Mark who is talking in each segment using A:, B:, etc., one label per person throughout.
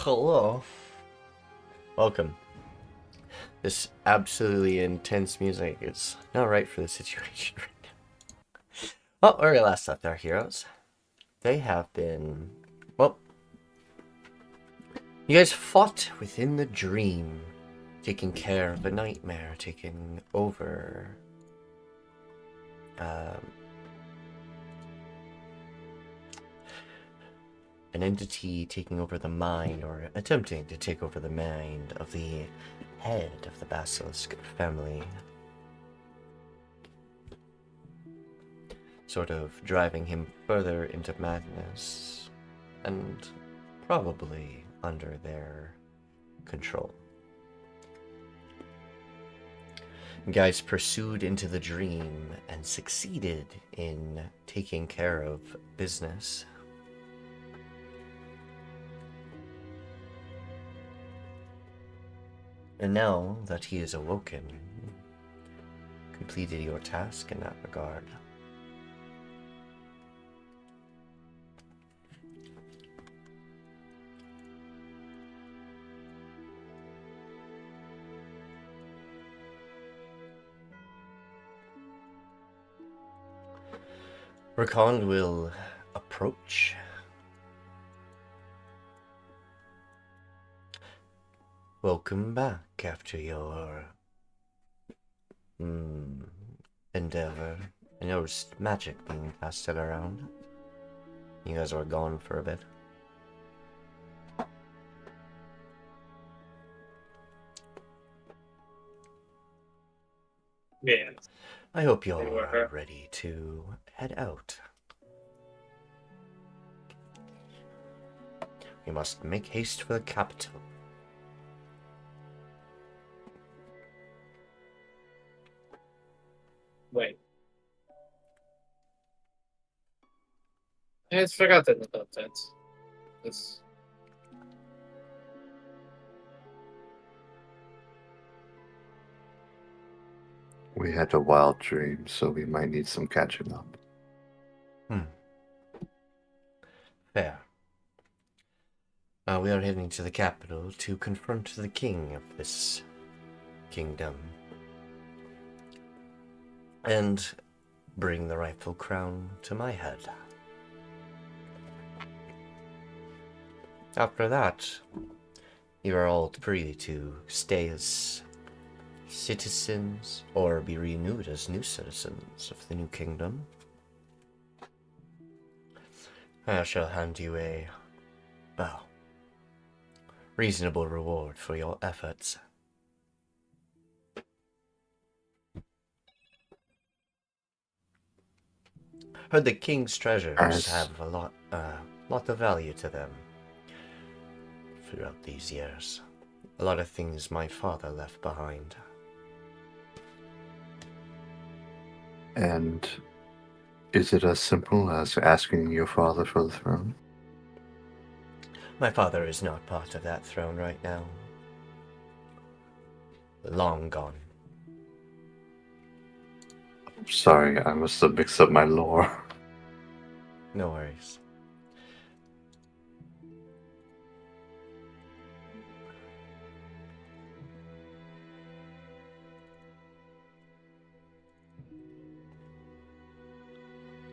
A: Hello. Welcome. This absolutely intense music is not right for the situation right now. Well, where we last left our heroes, they have been... Well, you guys fought within the dream, taking care of a nightmare, taking over... an entity taking over the mind, or attempting to take over the mind of the head of the Basilisk family. Sort of driving him further into madness, and probably under their control. You guys pursued into the dream and succeeded in taking care of business. And now that he is awoken, completed your task in that regard. Rakan will approach. Welcome back after your endeavor. I noticed magic being casted around. You guys were gone for a bit.
B: Yeah.
A: I hope you all are ready to head out. We must make haste for the capital.
B: Wait. I had forgotten about that. It's...
C: We had a wild dream, so we might need some catching up.
A: Fair. We are heading to the capital to confront the king of this kingdom and bring the rightful crown to my head. After that, you are all free to stay as citizens or be renewed as new citizens of the new kingdom. I shall hand you a, well, reasonable reward for your efforts. Heard the king's treasures have a lot of value to them throughout these years. A lot of things my father left behind.
C: And is it as simple as asking your father for the throne?
A: My father is not part of that throne right now. Long gone.
C: Sorry, I must have mixed up my lore.
A: No worries.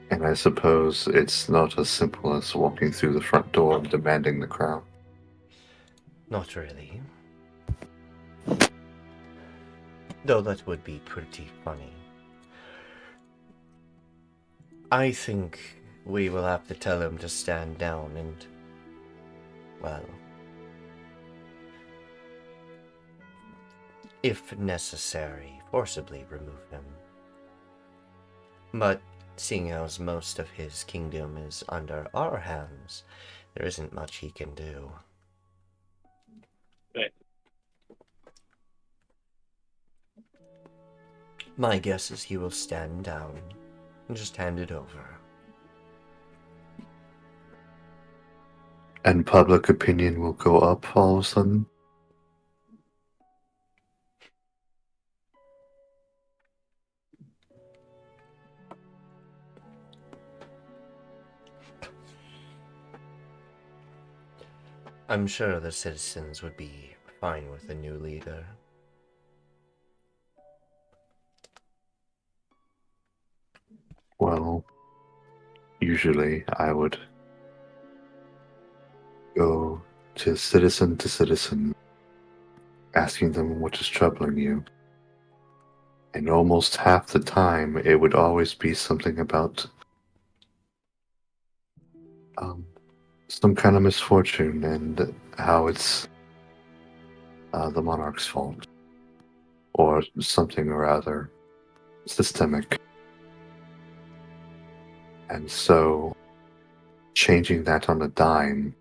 C: And I suppose it's not as simple as walking through the front door and demanding the crown.
A: Not really. Though that would be pretty funny. I think we will have to tell him to stand down and, well, if necessary, forcibly remove him. But seeing as most of his kingdom is under our hands, there isn't much he can do.
B: Right.
A: My guess is he will stand down and just hand it over.
C: And public opinion will go up all of a sudden?
A: I'm sure the citizens would be fine with a new leader.
C: Well, usually I would go to citizen, asking them what is troubling you. And almost half the time, it would always be something about some kind of misfortune and how it's the monarch's fault. Or something rather systemic. And so, changing that on a dime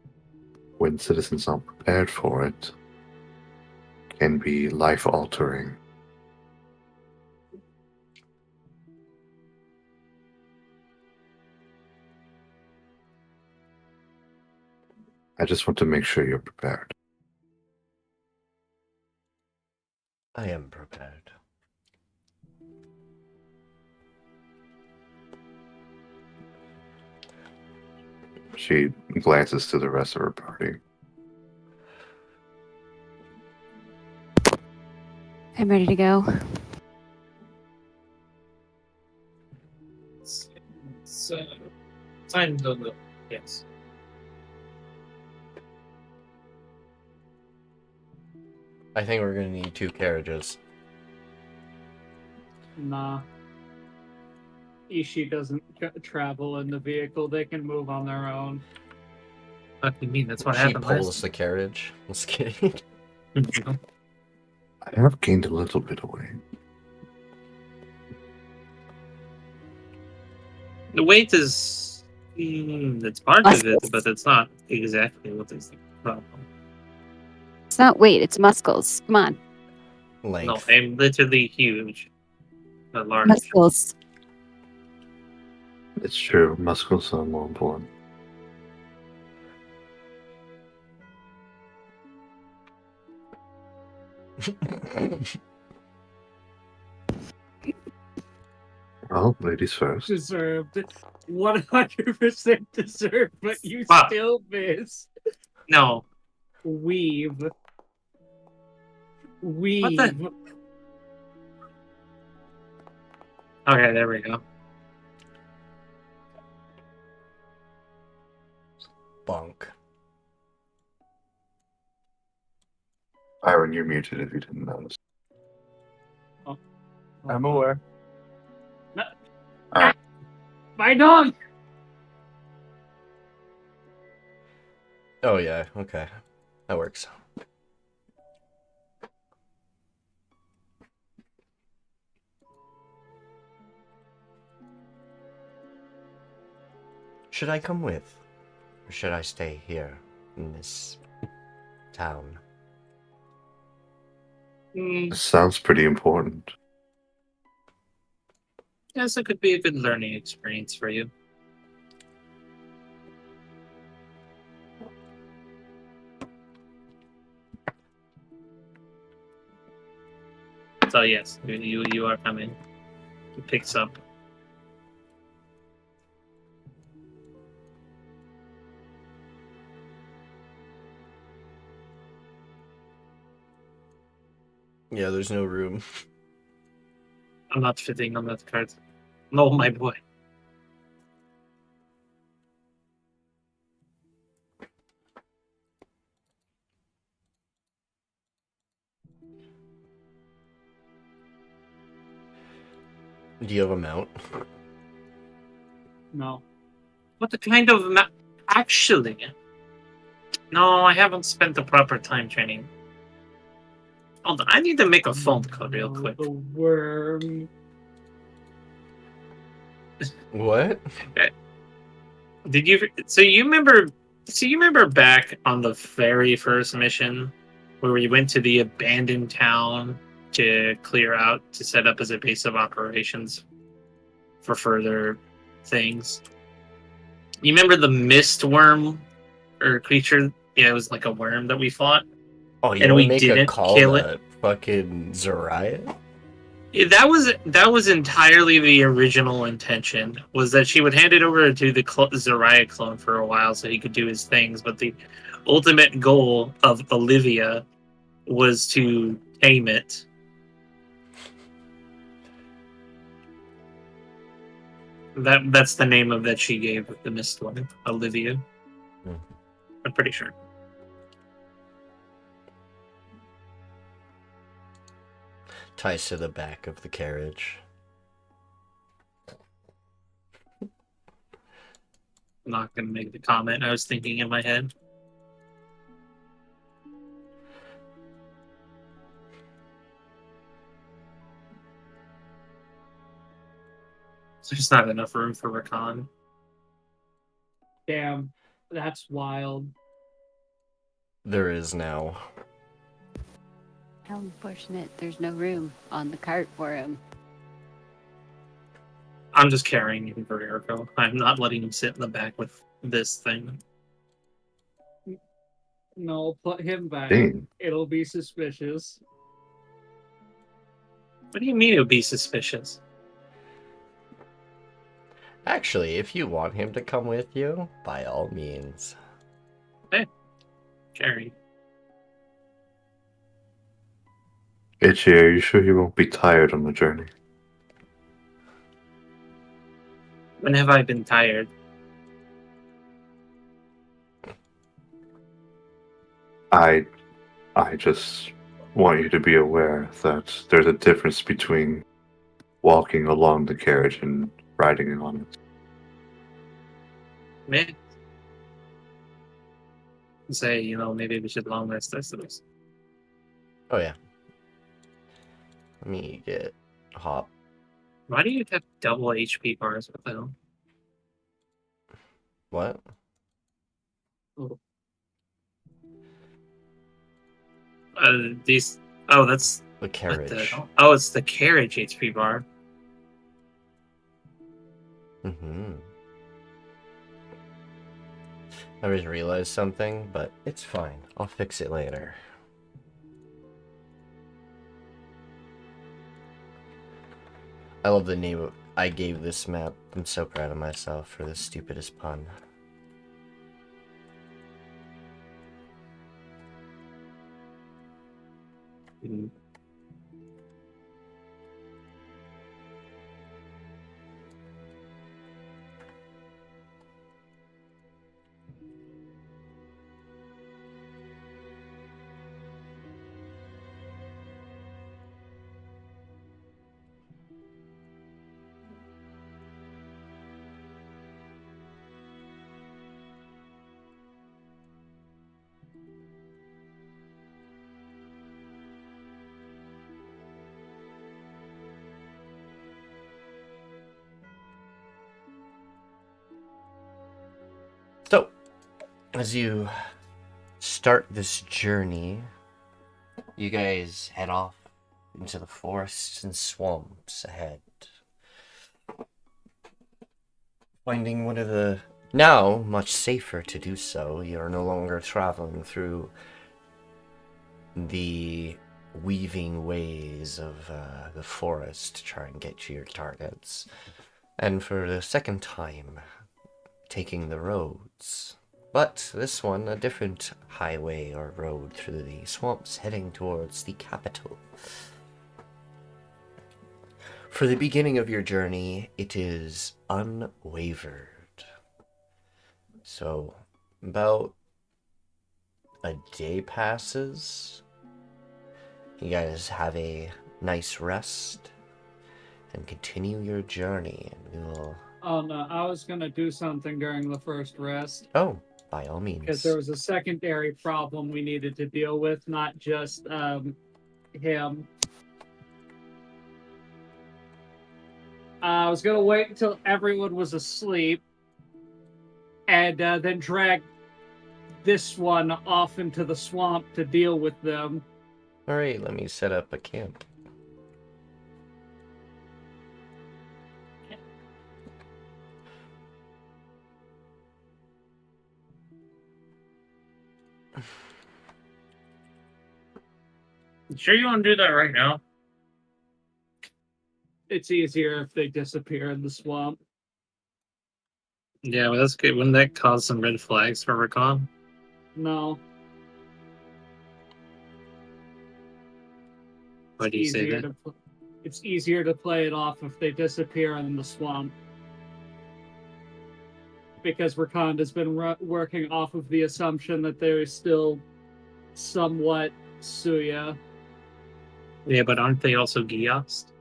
C: when citizens aren't prepared for it can be life altering. I just want to make sure you're prepared.
A: I am prepared.
C: She glances to the rest of her party.
D: I'm ready to go.
B: It's time to go. Yes.
A: I think we're gonna need 2 carriages.
E: Nah. Itshi doesn't travel in the vehicle. They can move on their own.
B: What do you mean? That's what
A: She
B: happened
A: pulls the carriage. Just kidding.
B: last.
C: I have gained a little bit of weight.
B: The weight is it's part of it, but it's not exactly what is the problem.
D: It's not weight, it's muscles. Come on.
A: Length.
B: No, I'm literally huge, but large.
D: Muscles.
C: It's true, muscles are more important. Well, ladies first.
E: Deserved. 100% deserved, but you
B: Fuck.
E: still miss.
B: No,
E: Weave.
B: What
E: Weave.
B: the- okay, there we go.
A: Bunk.
C: Byron, you're muted if you didn't notice.
E: I'm
F: aware.
C: Alright.
E: My dog!
A: Oh yeah, okay. That works. Should I come with? Or should I stay here in this town?
C: This sounds pretty important.
B: Yes, it could be a good learning experience for you. So yes, you are coming. He picks up.
A: Yeah, there's no room.
B: I'm not fitting on that card. No, my boy.
A: Do you have a mount?
E: No.
B: What the kind of actually? No, I haven't spent the proper time training. Hold on, I need to make a phone call real
E: No,
B: quick.
E: The worm.
A: What?
B: Did you? So you remember? So you remember back on the very first mission, where we went to the abandoned town to clear out to set up as a base of operations for further things. You remember the mist worm or creature? Yeah, it was like a worm that we fought.
A: Oh, you
B: And
A: want
B: we
A: to make a
B: didn't
A: call
B: kill it?
A: to fucking Zariah?
B: That was entirely the original intention. Was that she would hand it over to the Zariah clone for a while so he could do his things, but the ultimate goal of Olivia was to tame it. That's the name of that she gave the mist one, Olivia.
A: Mhm.
B: I'm pretty sure.
A: Ties to the back of the carriage.
B: I'm not gonna make the comment I was thinking in my head. There's not enough room for Rakan.
E: Damn, that's wild.
A: There is now.
D: How unfortunate there's no room on the cart for him.
B: I'm just carrying him for Erico. I'm not letting him sit in the back with this thing.
E: No, put him back.
C: Dang.
E: It'll be suspicious.
B: What do you mean it would be suspicious?
A: Actually, if you want him to come with you, by all means.
B: Carry.
C: Itchy, are you sure you won't be tired on the journey?
B: When have I been tired?
C: I just want you to be aware that there's a difference between walking along the carriage and riding on it.
B: Meh. Say, maybe we should long rest this.
A: Oh yeah. Let me get Hop.
B: Why do you have double HP bars? What the hell?
A: What?
B: These. Oh, that's
A: The
B: what
A: carriage.
B: the hell? Oh, it's the carriage HP bar.
A: Mm-hmm. I just realized something, but it's fine. I'll fix it later. I love the name I gave this map. I'm so proud of myself for the stupidest pun.
B: Mhm.
A: So, as you start this journey, you guys head off into the forests and swamps ahead. Finding one of the now much safer to do so. You're no longer traveling through the weaving ways of the forest to try and get to your targets. And for the second time, taking the roads. But this one, a different highway or road through the swamps heading towards the capital. For the beginning of your journey, it is unwavered. So, about a day passes. You guys have a nice rest and continue your journey, and we will...
E: Oh no, I was gonna do something during the first rest
A: Oh, by all
E: because
A: means.
E: there was a secondary problem we needed to deal with, not just him. I was gonna wait until everyone was asleep, and then drag this one off into the swamp to deal with them.
A: Alright, let me set up a camp.
B: You sure you want to do that right now?
E: It's easier if they disappear in the swamp.
B: Yeah, well, that's good. Wouldn't that cause some red flags for recon?
E: No.
B: Why do you say that?
E: It's easier to play it off if they disappear in the swamp. Because Rakonda's been working off of the assumption that there is still somewhat Suya.
B: Yeah, but aren't they also Giost?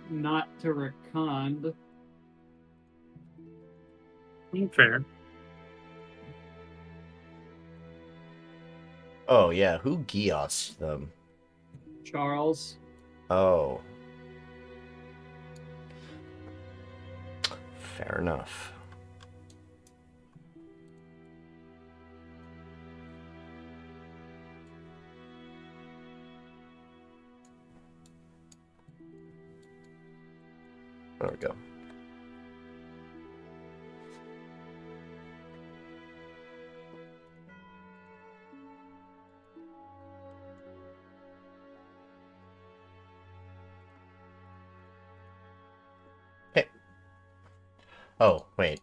E: Not to Rakond.
B: Fair.
A: Oh, yeah. Who Gios them?
E: Charles.
A: Oh. Fair enough. There we go. Hey. Oh, wait.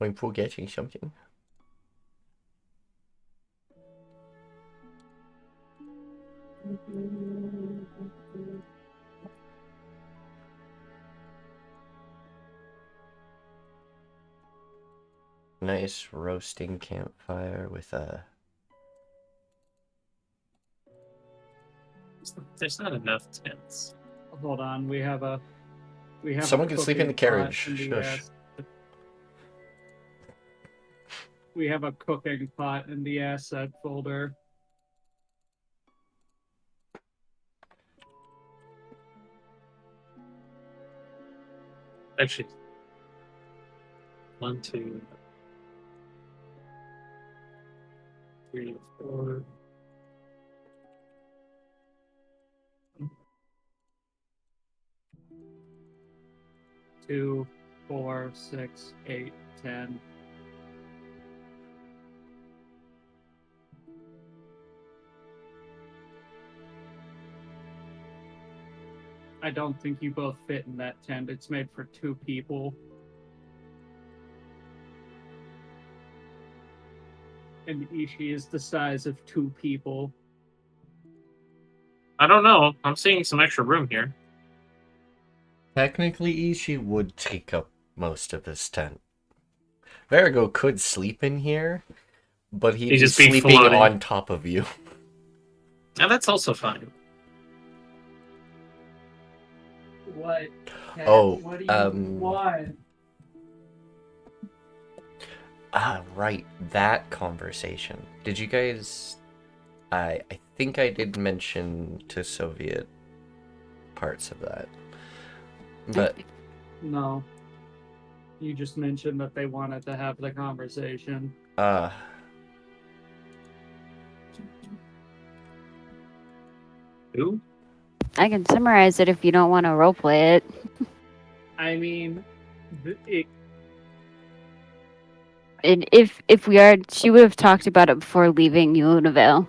A: I'm forgetting something. Nice roasting campfire with a...
B: There's not enough tents.
E: Hold on, we have
A: Someone
E: a
A: can sleep in the
E: cooking pot
A: carriage.
E: in the
A: Shush.
E: ass. We have a cooking pot in the asset folder.
B: Actually, 1, 2, 3, 4.
E: 2, 4, 6, 8, 10. I don't think you both fit in that tent. It's made for 2 people. And Itshi is the size of 2 people.
B: I don't know. I'm seeing some extra room here.
A: Technically, Itchi would take up most of this tent. Verigo could sleep in here, but he'd
B: He'd
A: be
B: just be
A: sleeping
B: floating.
A: on top of you.
B: Now that's also fine.
E: What? Cat?
A: Oh,
E: What do you want?
A: Right, that conversation. Did you guys... I think I did mention to Soviet parts of that. But,
E: No. You just mentioned that they wanted to have the conversation.
B: Who?
D: I can summarize it if you don't want to roleplay it.
E: I mean,
D: And if we are, she would have talked about it before leaving Univale.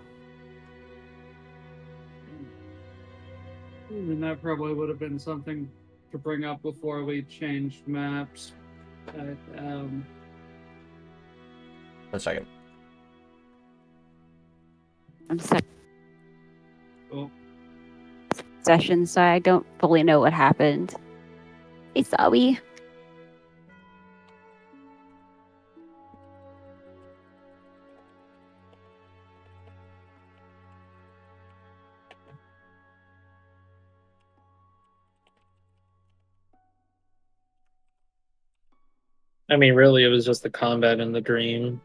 E: and that probably would have been something to bring up before we changed maps. But,
A: 1 second.
D: I'm stuck
E: oh,
D: session, so I don't fully know what happened. Hey, Sawi.
B: I mean, really, it was just the combat and the dream.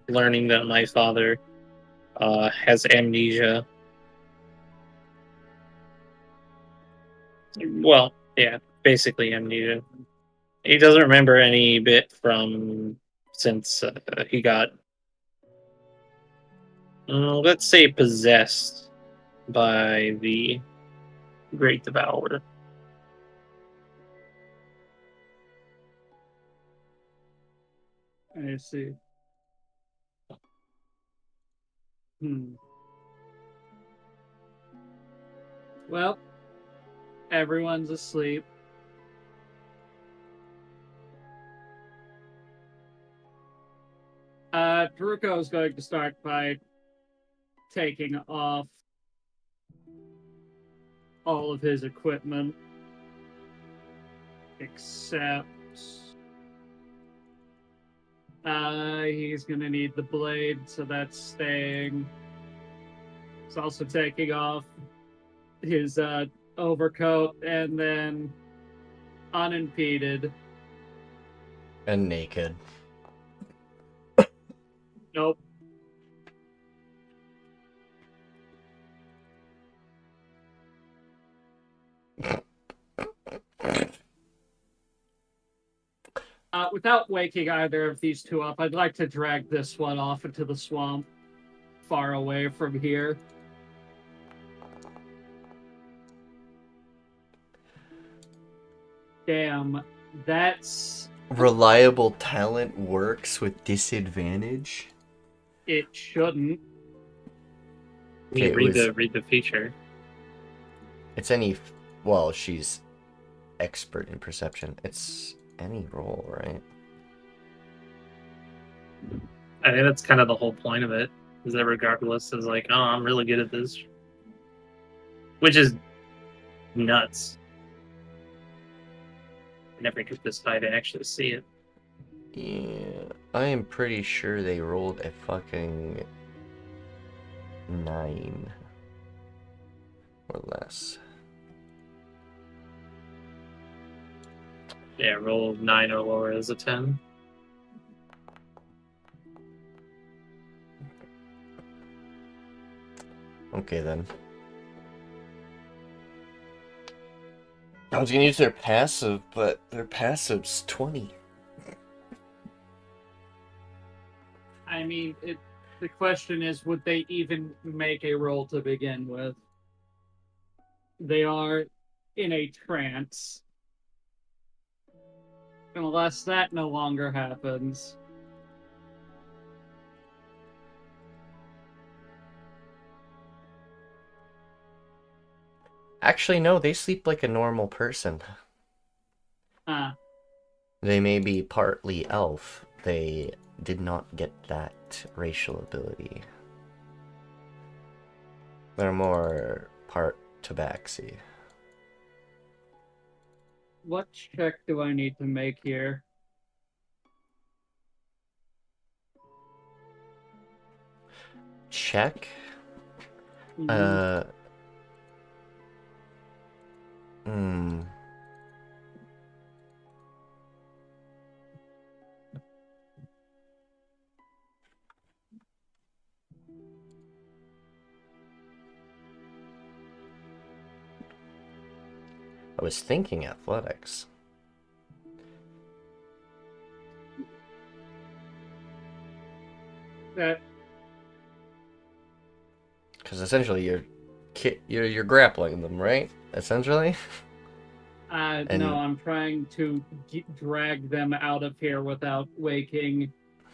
B: Learning that my father has amnesia. Well, yeah, basically amnesia. He doesn't remember any bit from since he got, let's say, possessed by the Great Devourer.
E: I see. Hmm. Well, everyone's asleep. Druko is going to start by taking off all of his equipment, except he's gonna need the blade, so that's staying. He's also taking off his overcoat and then unimpeded.
A: And naked.
E: Nope. Without waking either of these two up, I'd like to drag this one off into the swamp, far away from here. Damn, that's...
A: Reliable talent works with disadvantage?
E: It shouldn't.
A: Okay, it
B: read
A: was-
B: the feature.
A: It's any... Well, she's expert in perception. It's any roll, right?
B: I think that's kind of the whole point of it. Is that regardless is like, oh, I'm really good at this, which is nuts. I never get this high to actually see it.
A: Yeah, I am pretty sure they rolled a fucking 9 or less.
B: Yeah, roll 9 or lower is a 10.
A: Okay then. I was gonna use their passive, but their passive's 20.
E: I mean, the question is, would they even make a roll to begin with? They are in a trance. Unless that no longer happens.
A: Actually, no, they sleep like a normal person. They may be partly elf. They did not get that racial ability. They're more part tabaxi.
E: What check do I need to make here?
A: Check?
E: Mhm.
A: Hmm. I was thinking athletics.
E: That
A: Because essentially you're grappling them, right? Essentially. And-
E: no, I'm trying to drag them out of here without waking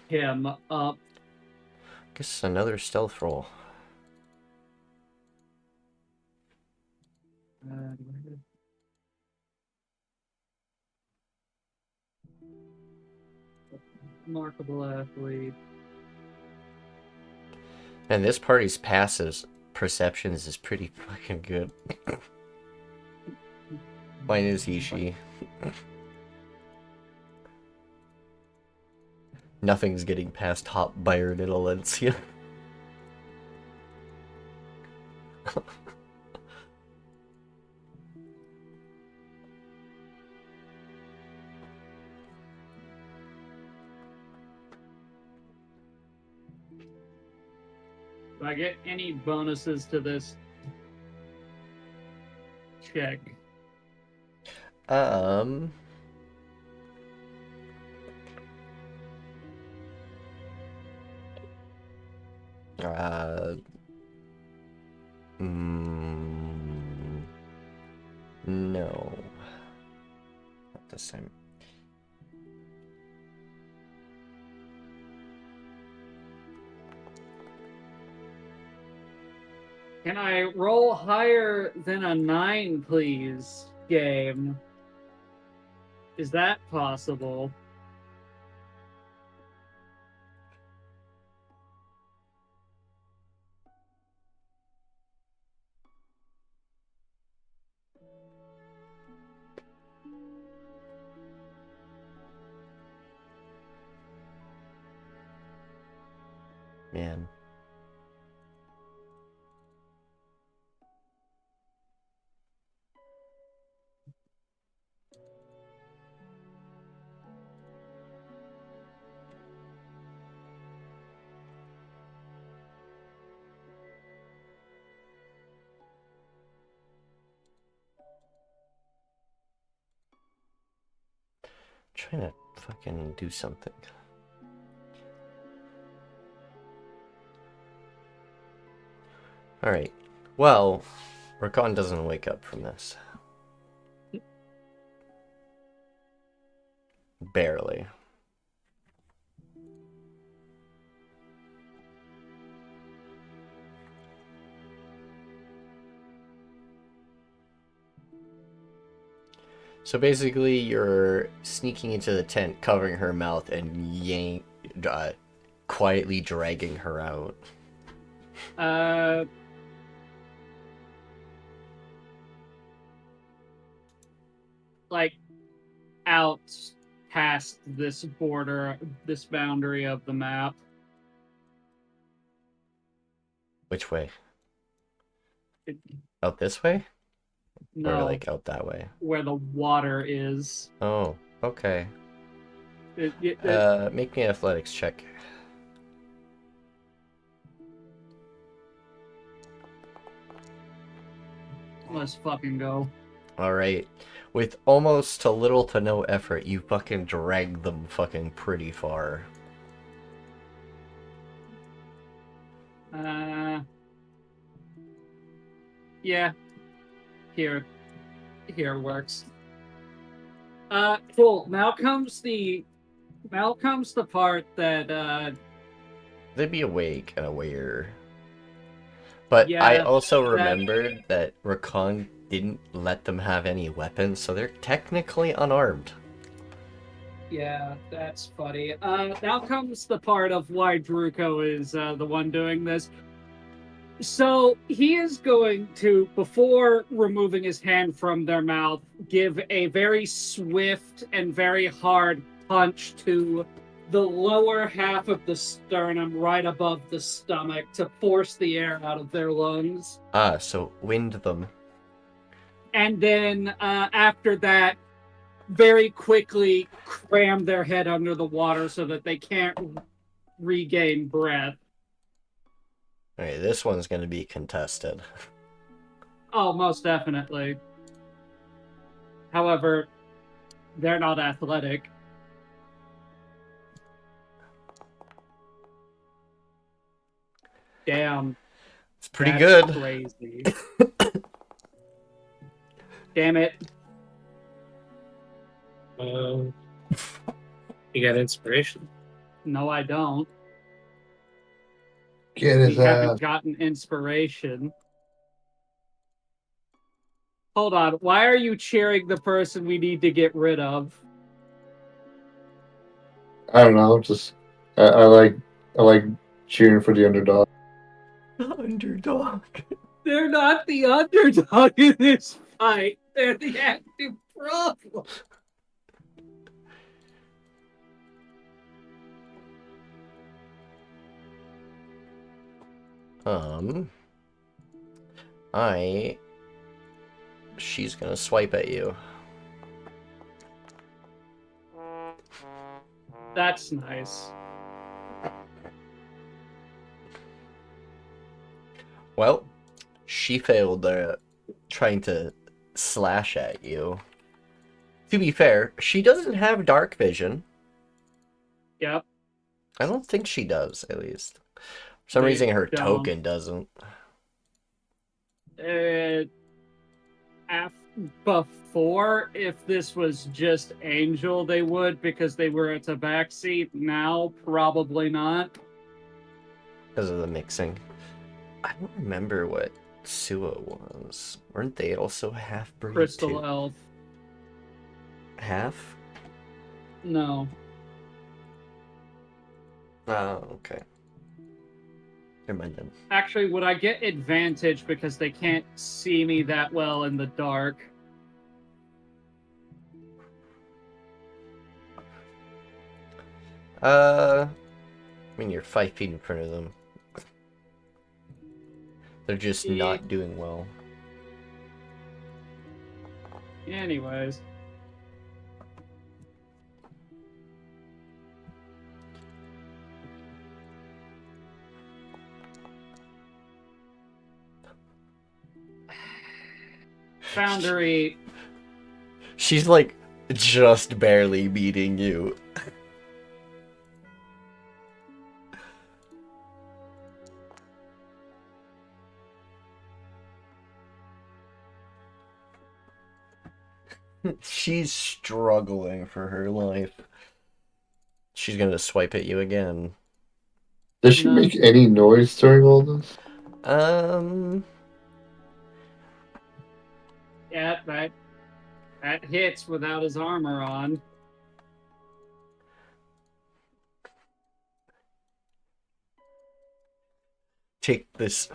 E: him up.
A: Guess another stealth roll.
E: Remarkable athlete.
A: And this party's passive perceptions is pretty fucking good. Mine is Itshi. Nothing's getting past Hop, Biran, and Alencia.
E: Do I get any bonuses to this check?
A: Um. Uh. No. Not this time.
E: Can I roll higher than a 9, please, game? Is that possible?
A: Man. Trying to fucking do something. Alright. Well, Rakan doesn't wake up from this. Barely. So basically, you're sneaking into the tent, covering her mouth, and quietly dragging her out.
E: Like, out past this border, this boundary of the map.
A: Which way?
E: It,
A: Out this way?
E: no,
A: Or like out that way?
E: where the water is.
A: Oh, okay.
E: It,
A: Make me an athletics check.
E: let's fucking go.
A: Alright. With almost to little to no effort, you fucking drag them fucking pretty far.
E: Yeah. Here works. Cool. Now comes the part that
A: They'd be awake and aware. But
E: yeah,
A: I also remembered that Rakan didn't let them have any weapons, so they're technically unarmed.
E: yeah, that's funny. Now comes the part of why Druko is the one doing this. So he is going to, before removing his hand from their mouth, give a very swift and very hard punch to the lower half of the sternum right above the stomach to force the air out of their lungs.
A: Ah, so wind them.
E: And then after that, very quickly cram their head under the water so that they can't regain breath.
A: Alright, this one's gonna be contested.
E: Oh, most definitely. However, they're not athletic. Damn.
A: It's pretty
E: That's
A: good.
E: crazy. Damn it.
B: You got inspiration.
E: No, I don't.
C: Get
E: We
C: his
E: haven't
C: ass.
E: gotten inspiration. Hold on. Why are you cheering the person we need to get rid of?
C: I don't know. Just I like cheering for the underdog.
A: Underdog.
E: They're not the underdog in this fight. They're the active problem.
A: She's gonna swipe at you.
E: That's nice.
A: Well, she failed trying to slash at you. To be fair, she doesn't have dark vision.
E: Yep.
A: I don't think she does, at least. For some
E: They
A: reason, her
E: don't.
A: token doesn't.
E: Before, if this was just Angel, they would, because they were at a backseat. Now, probably not.
A: Because of the mixing. I don't remember what Sua was. Weren't they also half-breed
E: Crystal
A: too?
E: elf.
A: Half?
E: No.
A: Oh, okay. Never mind then.
E: Actually, would I get advantage because they can't see me that well in the dark?
A: I mean, you're 5 feet in front of them. They're just
E: Yeah.
A: not doing well.
E: Anyways. Foundry.
A: She's like just barely beating you. She's struggling for her life. She's gonna swipe at you again.
C: Does she
E: No.
C: make any noise during all this?
E: Yeah, that hits without his armor on.
A: Take this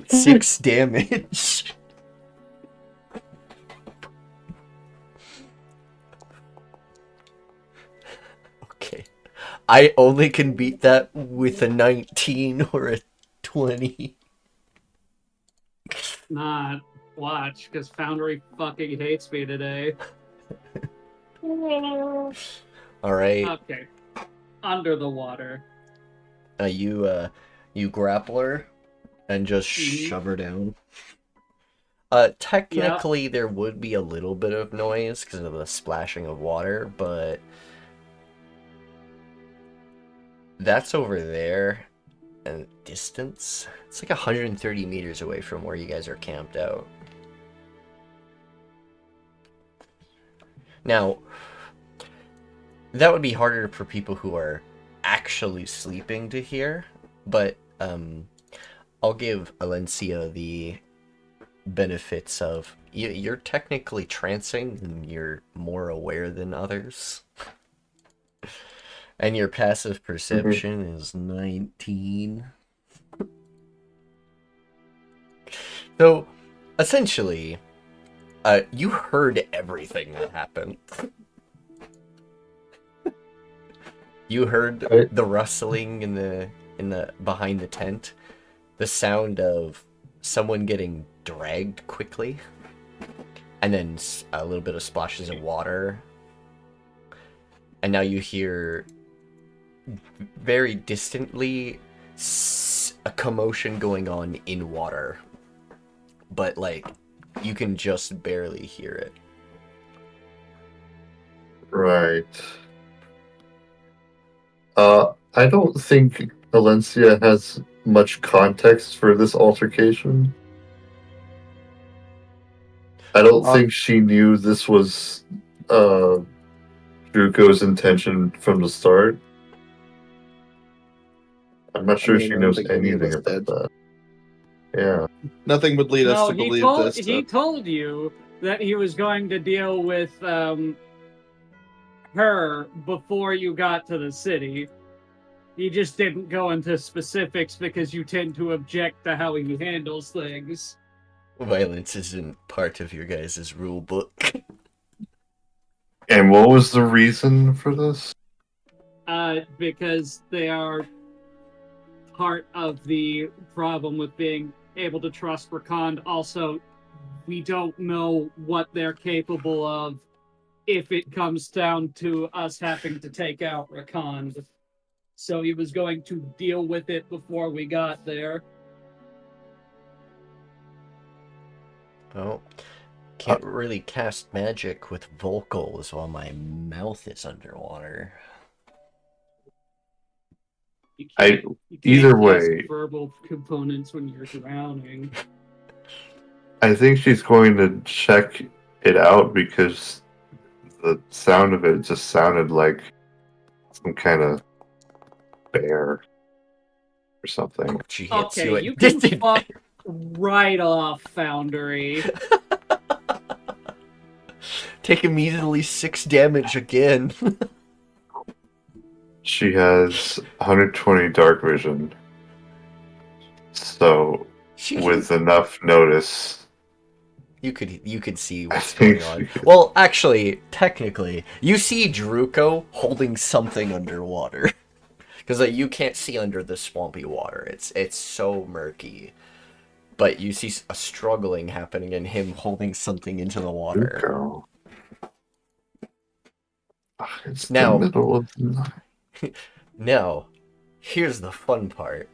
A: 6 damage. Okay. I only can beat that with a 19 or a 20.
E: Not watch, because Foundry fucking hates me today.
A: Alright.
E: Okay. Under the water.
A: You grapple her and just
E: Mhm.
A: shove her down. Technically there would be a little bit of noise because of the splashing of water, but that's over there and distance. It's like 130 meters away from where you guys are camped out. Now, that would be harder for people who are actually sleeping to hear, but I'll give Alencia the benefits of you're technically trancing and you're more aware than others. And your passive perception is 19. So, essentially, you heard everything that happened. You heard the rustling in the behind the tent, the sound of someone getting dragged quickly, and then a little bit of splashes of water. And now you hear very distantly a commotion going on in water, but like you can just barely hear it.
C: Right. I don't think Alencia has much context for this altercation. I don't think she knew this was Druko's intention from the start. I'm not sure she knows anything about that. Yeah.
F: Nothing would lead us
E: No,
F: to
E: he
F: believe
E: told
F: this.
E: he told you that he was going to deal with her before you got to the city. He just didn't go into specifics because you tend to object to how he handles things.
A: Violence isn't part of your guys' rule book.
C: And what was the reason for this?
E: Because they are part of the problem with being able to trust Rakond. Also, we don't know what they're capable of if it comes down to us having to take out Rakond. So he was going to deal with it before we got there.
A: Oh, can't really cast magic with vocals while my mouth is underwater.
E: You
C: either
E: cast
C: way,
E: verbal components when you're drowning.
C: I think she's going to check it out because the sound of it just sounded like some kind of bear or something.
A: She hits
E: Okay,
A: you at
E: you can
A: disadvantage.
E: right off, Foundry.
A: Take immediately 6 damage again.
C: She has 120 dark vision. So, with enough notice,
A: You could see
C: I
A: what's
C: think
A: going on.
C: she-
A: Well, actually, technically, you see Druko holding something underwater. Because you can't see under the swampy water. It's so murky. But you see a struggling happening and him holding something into the water.
C: Go. It's
A: Now-
C: the middle of the night.
A: Now, here's the fun part.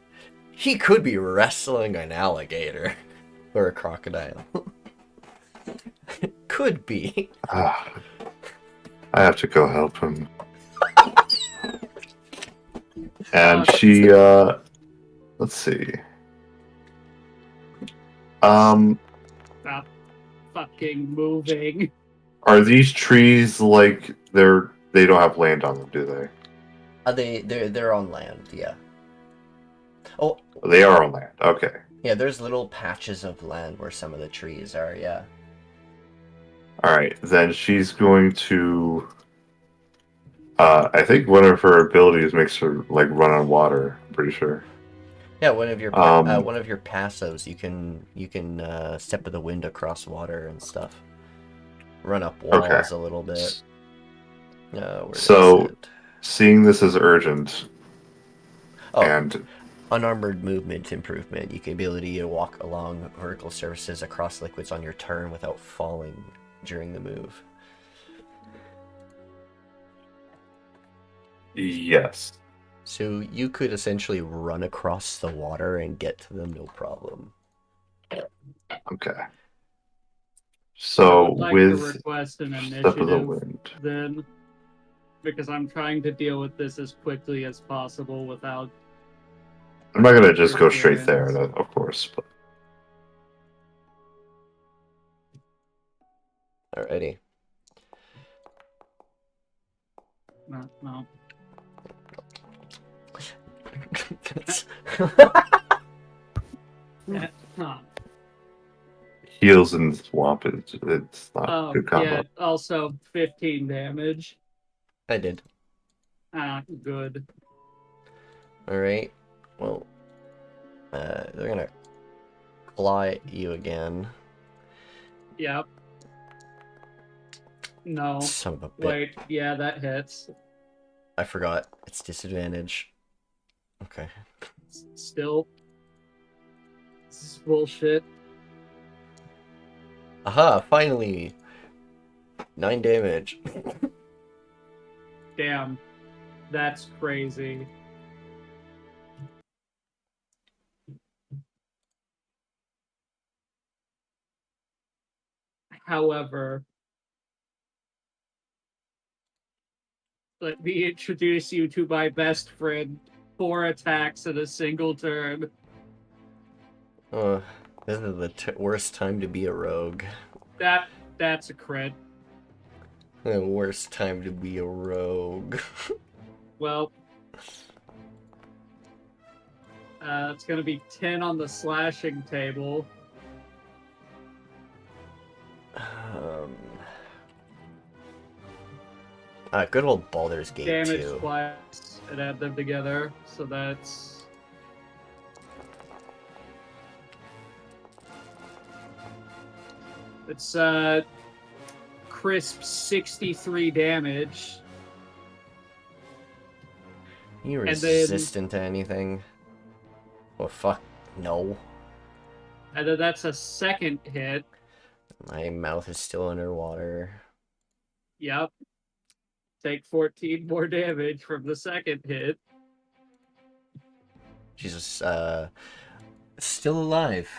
A: He could be wrestling an alligator. Or a crocodile. Could be.
C: Ah, I have to go help him. And she, let's see.
E: Stop fucking moving.
C: Are these trees like they don't have land on them, do they?
A: They're on land, yeah. Oh,
C: They are on land. Okay.
A: yeah, there's little patches of land where some of the trees are, yeah.
C: All right. Then she's going to. I think one of her abilities makes her like run on water. I'm pretty sure.
A: Yeah, one of your passives, you can step of the wind across water and stuff. Run up walls a little bit. Where
C: So-
A: is it?
C: Seeing this as urgent,
A: Oh,
C: and
A: unarmored movement improvement. You can ability to walk along vertical surfaces across liquids on your turn without falling during the move.
C: yes.
A: So you could essentially run across the water and get to them no problem.
C: Okay.
E: I
C: So
E: would like to
C: with
E: request an
C: step of the
E: initiative
C: wind.
E: then, because I'm trying to deal with this as quickly as possible without.
C: I'm not gonna just go straight there,
E: interference.
C: of course. But
A: Alrighty.
E: No. Huh.
C: heals in the swamp, it's not
E: Oh,
C: good combo.
E: yeah, also 15 damage.
A: I did.
E: Good.
A: Alright. Well, they're gonna claw at you again.
E: Yep. No.
A: Son of a bitch.
E: Wait, yeah, that hits.
A: I forgot. It's disadvantage. Okay.
E: Still. This is bullshit.
A: Aha, finally! 9 damage.
E: Damn. That's crazy. However, let me introduce you to my best friend. 4 attacks in a single turn.
A: This is the worst time to be a rogue.
E: That's a crit.
A: The worst time to be a rogue.
E: Well, it's gonna be 10 on the slashing table.
A: Good old Baldur's Gate
E: Damage
A: 2.
E: twice and add them together. So that's crisp 63 damage.
A: You
E: And then-
A: resistant to anything? Well, fuck, no.
E: And then that's a second hit.
A: My mouth is still underwater.
E: Yep. Take 14 more damage from the second hit.
A: Jesus, still alive.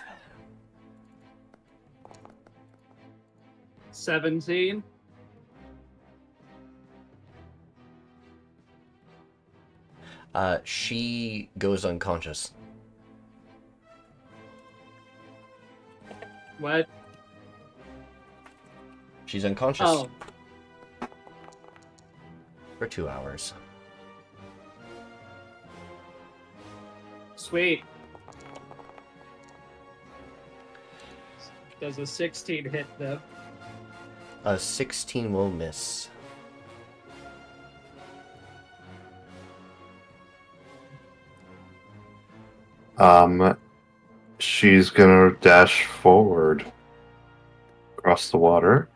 E: 17.
A: She goes unconscious.
E: What?
A: She's unconscious
E: Oh,
A: for 2 hours.
E: sweet. Does a 16 hit them?
A: A 16 will miss.
C: She's gonna dash forward across the water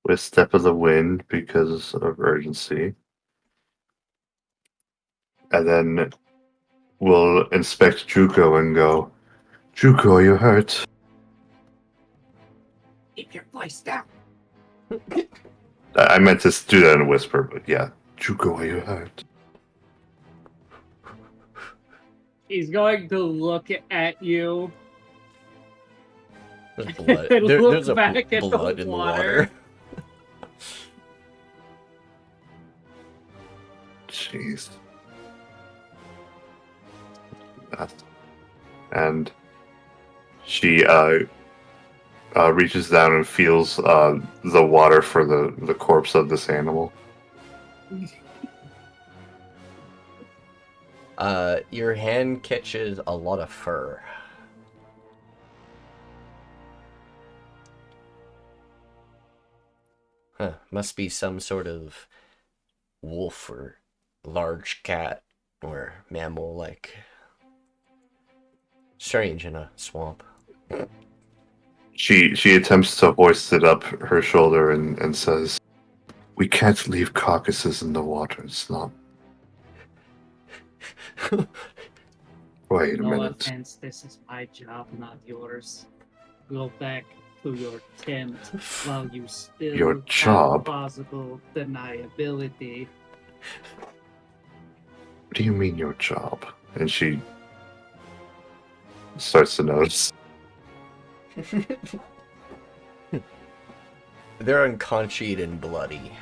C: with Step of the Wind because of urgency. And then we'll inspect Juko and go, Juko, are you hurt?
E: Keep your voice down.
C: I meant to do that in a whisper, but yeah. Juko, are you hurt?
E: He's going to look at you.
A: There's blood.
E: And look
A: There's a
E: back at the
A: blood in the
E: water.
A: water.
C: Jeez. And she reaches down and feels the water for the corpse of this animal.
A: Your hand catches a lot of fur. Huh, must be some sort of wolf or large cat or mammal, like. Strange in a swamp.
C: She attempts to hoist it up her shoulder and says, "We can't leave carcasses in the water. It's not." Wait a
E: No
C: minute.
E: offense, this is my job, not yours. Go back to your tent while you still
C: Your
E: have
C: job?
E: plausible deniability.
C: What do you mean your job? And she starts to notice.
A: They're unconchied and bloody.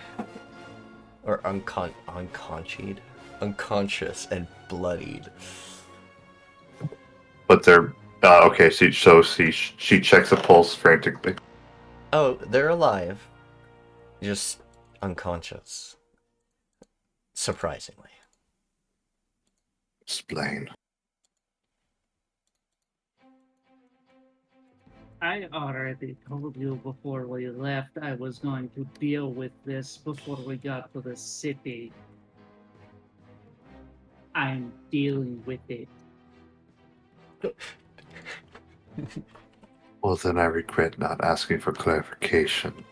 A: Or unconchied? Unconscious and bloodied.
C: But they're okay. She checks a pulse frantically.
A: Oh, they're alive. Just unconscious. Surprisingly.
C: Explain.
E: I already told you before we left I was going to deal with this before we got to the city. I'm dealing with it.
C: Well, then I regret not asking for clarification,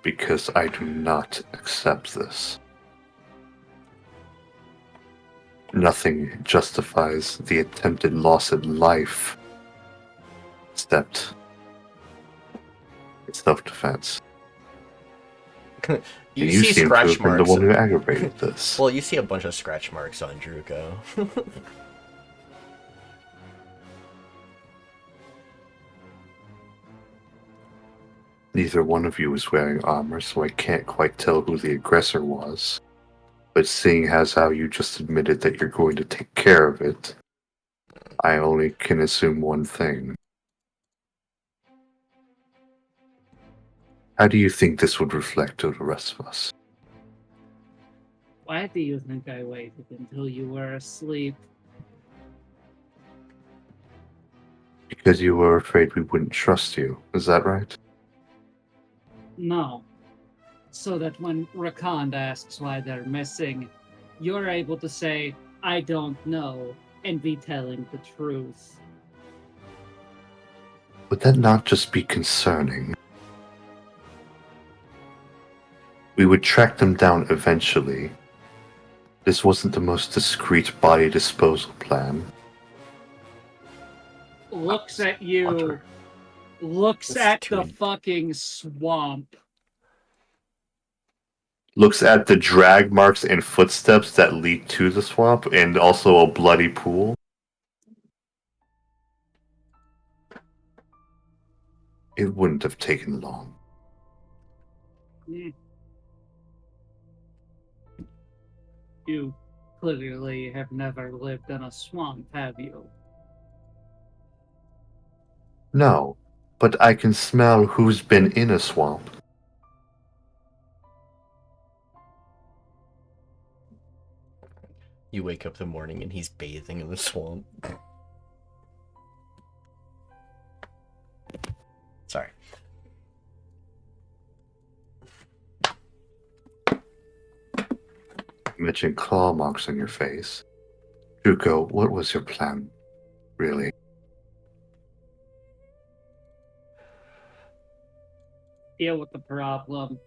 C: because I do not accept this. Nothing justifies the attempted loss of life, except self-defense.
A: You
C: And
A: see
C: seem to
A: scratch
C: have been the
A: marks.
C: one who aggravated this.
A: Well, you see a bunch of scratch marks on Druko.
C: Neither one of you is wearing armor, so I can't quite tell who the aggressor was. But seeing as how you just admitted that you're going to take care of it, I only can assume one thing. How do you think this would reflect to the rest of us?
E: Why do you think I waited until you were asleep?
C: Because you were afraid we wouldn't trust you, is that right?
E: No. So that when Rakand asks why they're missing, you're able to say, I don't know, and be telling the truth.
C: Would that not just be concerning? We would track them down eventually. This wasn't the most discreet body disposal plan.
E: Looks at you,
C: Hunter.
E: looks
A: It's
E: at
A: too-
E: the fucking swamp.
C: Looks at the drag marks and footsteps that lead to the swamp, and also a bloody pool. It wouldn't have taken long.
E: You clearly have never lived in a swamp, have you?
C: No, but I can smell who's been in a swamp.
A: You wake up in the morning and he's bathing in the swamp.
C: You mentioned claw marks on your face. Juko, what was your plan, really?
E: Deal with the problem.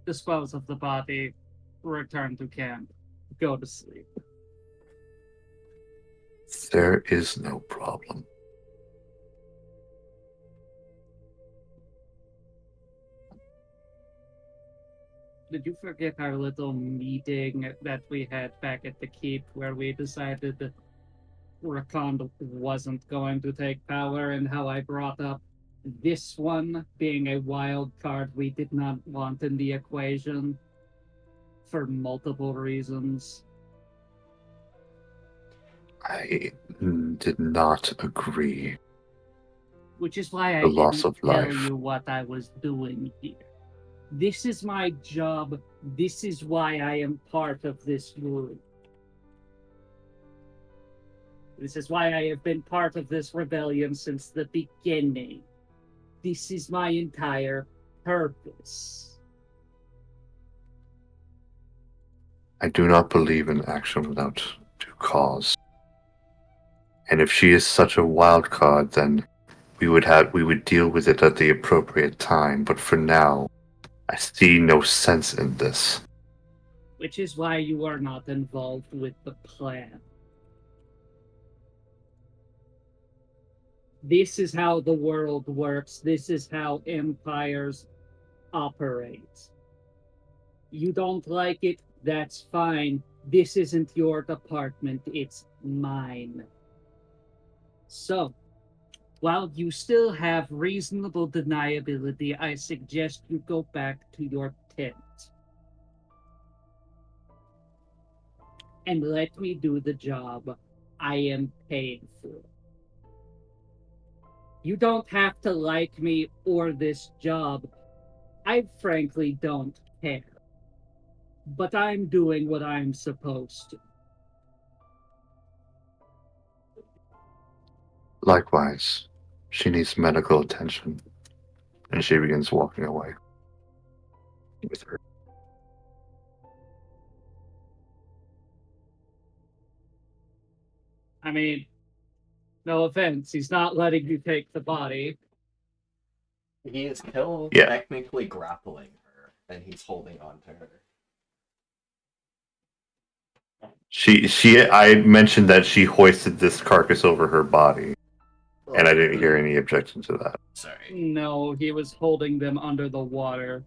E: Dispose of the body. Return to camp. Go to sleep.
C: There is no problem.
E: Did you forget our little meeting that we had back at the keep where we decided that Rakond wasn't going to take power and how I brought up this one being a wild card we did not want in the equation for multiple reasons?
C: I did not agree.
E: Which is why I
C: The loss
E: didn't
C: of
E: tell
C: life.
E: you what I was doing here. This is my job. This is why I am part of this group. This is why I have been part of this rebellion since the beginning. This is my entire purpose.
C: I do not believe in action without due cause. And if she is such a wild card, then we would deal with it at the appropriate time. But for now, I see no sense in this.
E: Which is why you are not involved with the plan. This is how the world works. This is how empires operate. You don't like it, that's fine. This isn't your department, it's mine. So, while you still have reasonable deniability, I suggest you go back to your tent. And let me do the job I am paying for. You don't have to like me or this job. I frankly don't care. But I'm doing what I'm supposed to.
C: Likewise, she needs medical attention. And she begins walking away with her.
E: I mean, no offense, he's not letting you take the body.
A: He is still
C: Yeah.
A: technically grappling her, and he's holding on to her.
C: I mentioned that she hoisted this carcass over her body, and I didn't hear any objection to that.
A: Sorry.
E: No, he was holding them under the water.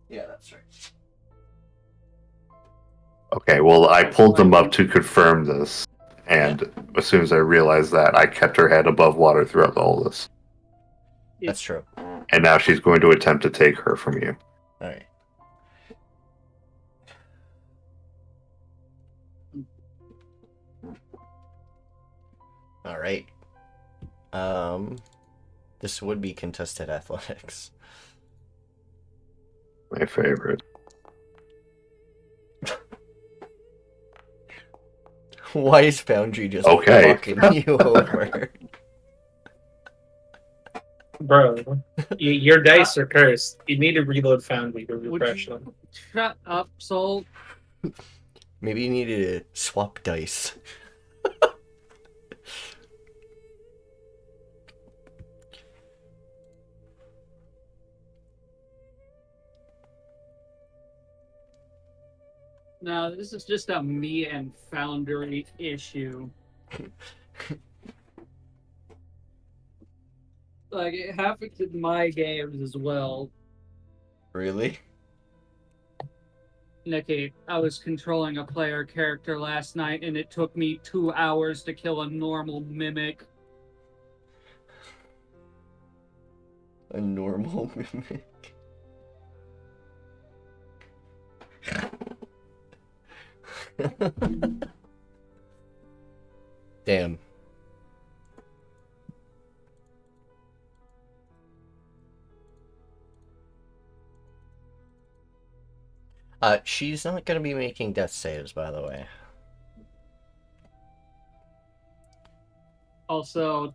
A: Yeah, that's right.
C: Okay, well, I pulled them up to confirm this, and as soon as I realized that, I kept her head above water throughout all this.
A: That's true.
C: And now she's going to attempt to take her from you.
A: Alright. Alright. This would be contested athletics.
C: My favorite.
A: Why is Foundry just
C: Okay.
A: fucking you over?
B: Bro, your dice are cursed. You need to reload Foundry to
E: Would
B: refresh
E: you-
B: them.
E: Shut up, Soul.
A: Maybe you needed to swap dice.
E: No, this is just a me and Foundry issue. Like, it happens in my games as well.
A: Really?
E: Nikki, I was controlling a player character last night, and it took me 2 hours to kill a normal mimic.
A: A normal mimic. Damn. She's not gonna be making death saves, by the way.
E: Also,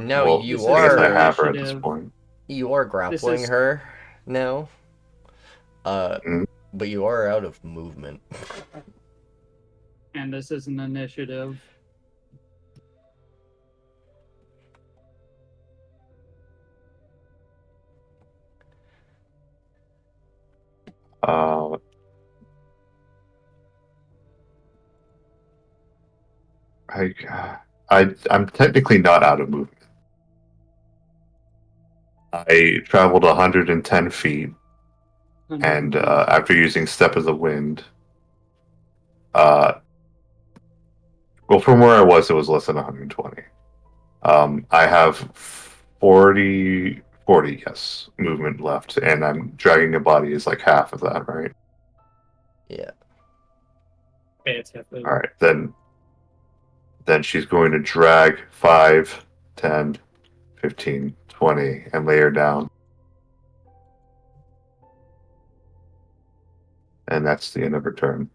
A: Now
C: well,
A: you
C: I guess I
A: are-
C: have her at this
E: Initiative.
C: point.
A: You are grappling
E: is-
A: her, now.
C: Mm.
A: But you are out of movement.
E: And this is an initiative.
C: Uh, I'm technically not out of movement. I traveled 110 feet, and after using Step of the Wind, uh, well, from where I was, it was less than 120. I have 40, yes, movement left, and I'm dragging a body is like half of that, right?
A: Yeah.
B: Yeah, it's half
C: All right, then she's going to drag 5, 10, 15, 20, and lay her down. And that's the end of her turn.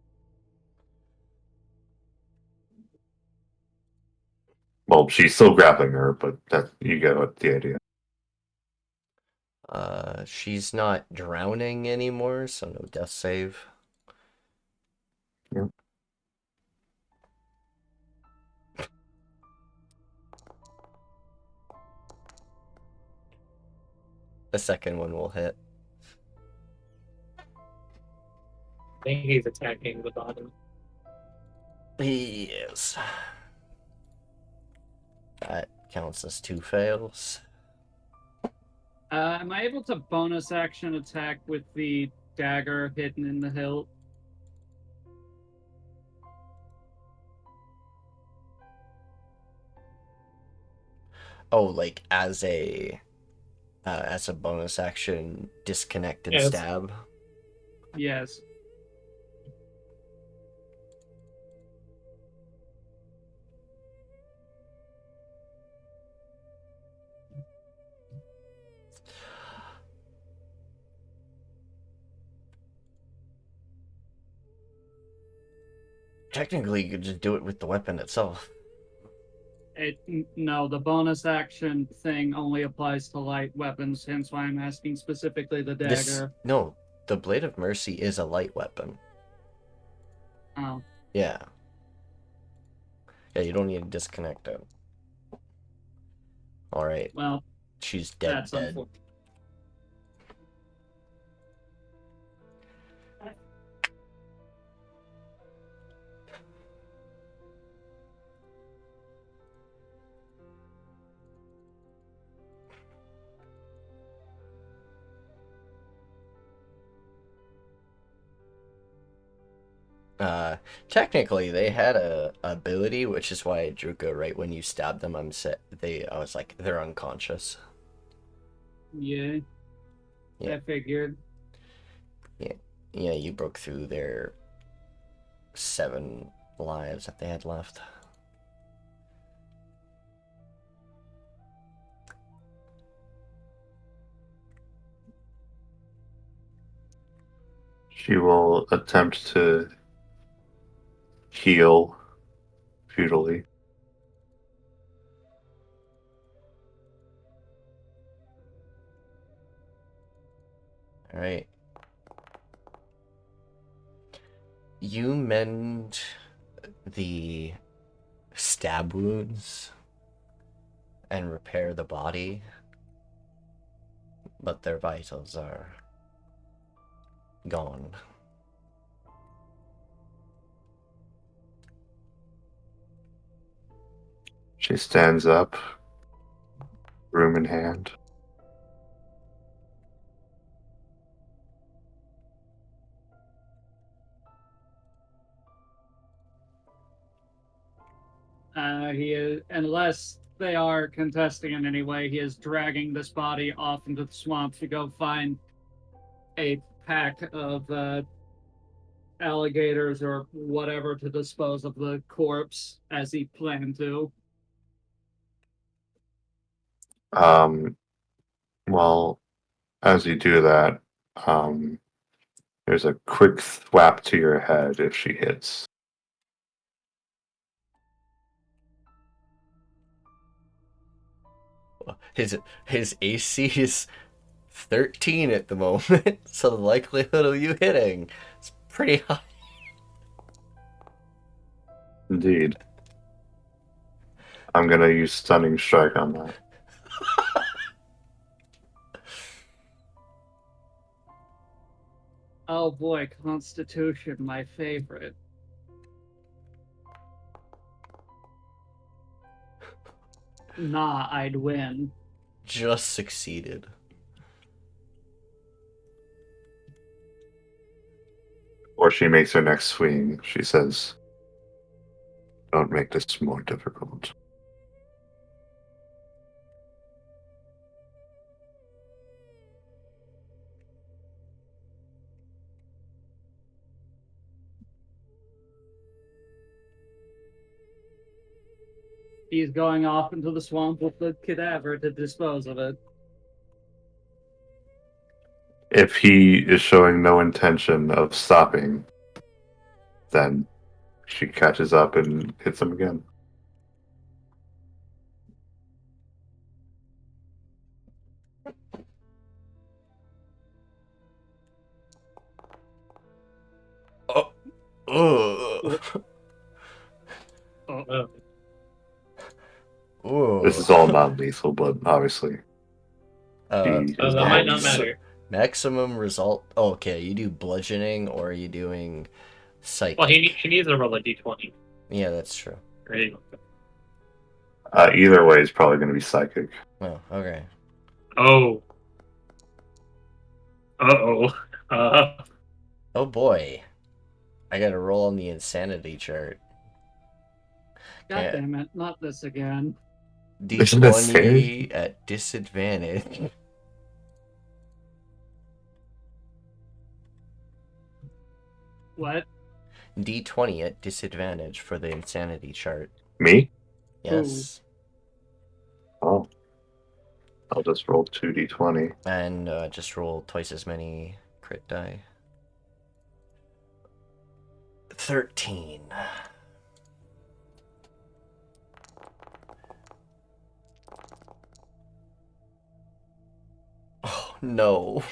C: Well, she's still grappling her, but that you get the idea.
A: She's not drowning anymore, so no death save.
C: Yep.
A: The second one will hit.
B: I think he's attacking the bottom.
A: He is. That counts as 2 fails.
E: Am I able to bonus action attack with the dagger hidden in the hilt?
A: Oh, like as a bonus action, disconnect and
B: Yes.
A: stab.
E: Yes.
A: Technically, you could just do it with the weapon itself.
E: No, the bonus action thing only applies to light weapons, hence why I'm asking specifically the dagger.
A: No, the Blade of Mercy is a light weapon.
E: Oh.
A: Yeah. Yeah, you don't need to disconnect it. Alright.
E: Well,
A: She's dead.
E: that's unfortunate.
A: Technically, they had a ability, which is why Druka, right when you stabbed them, I was like, they're unconscious.
E: Yeah.
A: Yeah.
E: I figured.
A: Yeah, you broke through their 7 lives that they had left.
C: She will attempt to heal futilely.
A: Alright. You mend the stab wounds and repair the body, but their vitals are gone.
C: She stands up, broom in hand.
E: He is, unless they are contesting in any way, he is dragging this body off into the swamp to go find a pack of alligators or whatever to dispose of the corpse as he planned to.
C: Well, as you do that, there's a quick thwap to your head if she hits.
A: His AC is 13 at the moment, so the likelihood of you hitting is pretty high.
C: Indeed. I'm gonna use Stunning Strike on that.
E: Oh boy, Constitution, my favorite. Nah, I'd win.
A: Just succeeded.
C: Or she makes her next swing. She says, "Don't make this more difficult."
E: He's going off into the swamp with the cadaver to dispose of it.
C: If he is showing no intention of stopping, then she catches up and hits him again.
A: Oh. Ugh.
B: Oh,
A: Ooh.
C: This is all non-lethal, but obviously
A: Uh,
C: she
B: that
C: is
B: might not
A: max-
B: matter.
A: Maximum result. Oh, okay, you do bludgeoning or are you doing psychic?
B: Well, he needs to roll a d20.
A: Yeah, that's true.
B: Right?
C: Either way is probably going to be psychic.
A: Oh, okay.
B: Oh. Uh-oh.
A: Oh boy. I gotta roll on the insanity chart.
E: God
A: Okay.
E: damn it, not this again.
C: Isn't that
A: D20
C: scary?
A: at disadvantage.
E: What?
A: D20 at disadvantage for the insanity chart.
C: Me?
A: Yes.
C: Oh. I'll just roll 2d20.
A: And just roll twice as many crit die. 13. Oh no.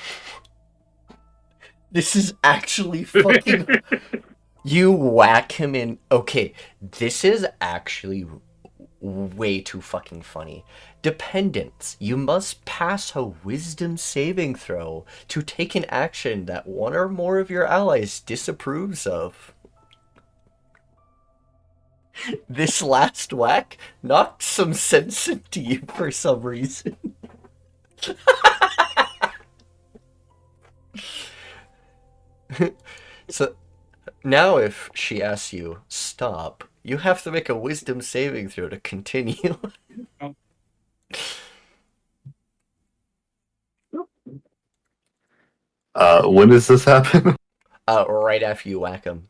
A: This is actually fucking. You whack him in. Okay, this is actually way too fucking funny. Dependence. You must pass a wisdom saving throw to take an action that one or more of your allies disapproves of. This last whack knocked some sense into you for some reason. So now if she asks you stop, you have to make a wisdom saving throw to continue.
C: When does this happen?
A: Right after you whack him.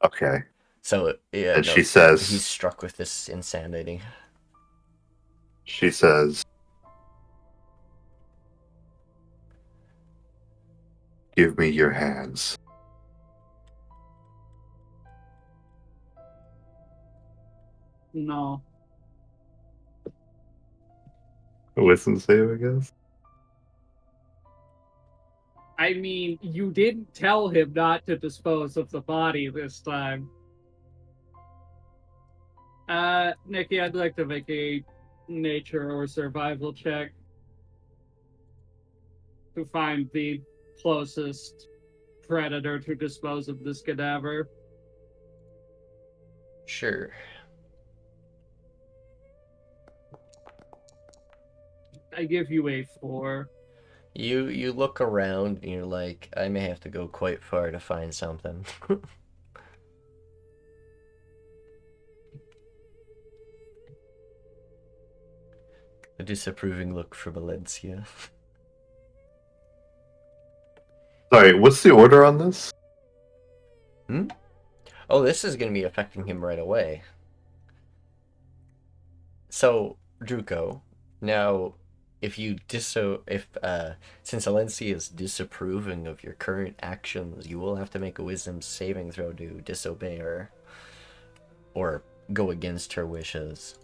C: Okay.
A: So yeah,
C: And
A: no,
C: she says,
A: he's struck with this insanity.
C: "Give me your hands."
E: No.
C: Wisdom save, I guess?
E: I mean, you didn't tell him not to dispose of the body this time. Nikki, I'd like to make a nature or survival check to find the closest predator to dispose of this cadaver.
A: Sure.
E: I give you a 4.
A: You look around and you're like, I may have to go quite far to find something. A disapproving look from Alencia.
C: Sorry, what's the order on this?
A: Oh, this is going to be affecting him right away. So, Druko, now, if you since Alencia is disapproving of your current actions, you will have to make a wisdom saving throw to disobey her, or go against her wishes.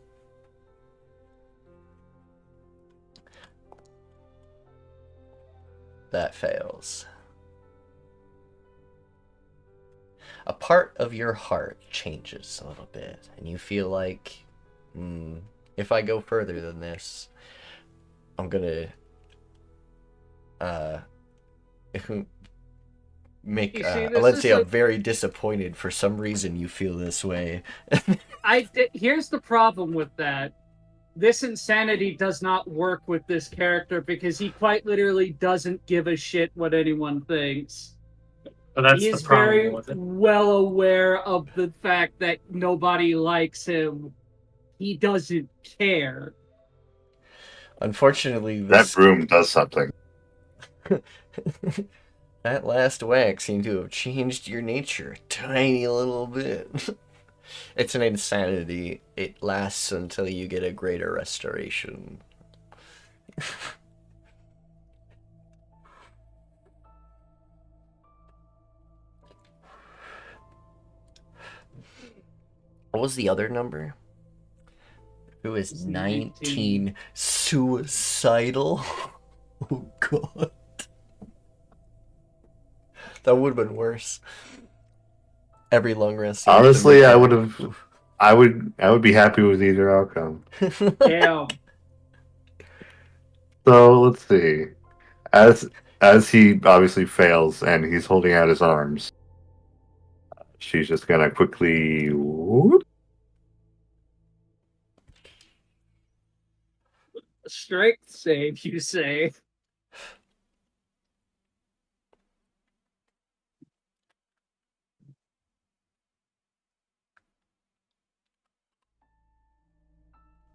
A: That fails. A part of your heart changes a little bit, and you feel like, if I go further than this, I'm gonna make
E: You see, this is
A: Alencia
E: like-
A: very disappointed. For some reason, you feel this way.
E: Here's the problem with that. This insanity does not work with this character because he quite literally doesn't give a shit what anyone thinks.
B: But that's
E: He
B: the
E: is
B: problem
E: very
B: with it.
E: well aware of the fact that nobody likes him. He doesn't care.
A: Unfortunately,
C: That
A: this
C: broom does something.
A: that last whack seemed to have changed your nature a tiny little bit. It's an insanity. It lasts until you get a greater restoration. What was the other number? It was 19 suicidal. Oh god. That would have been worse. Every long rest. seems to
C: Honestly,
A: make
C: I
A: that-
C: would have. I would be happy with either outcome.
E: Damn.
C: So let's see. As he obviously fails and he's holding out his arms, she's just gonna quickly. Whoop.
E: Strength save, you say?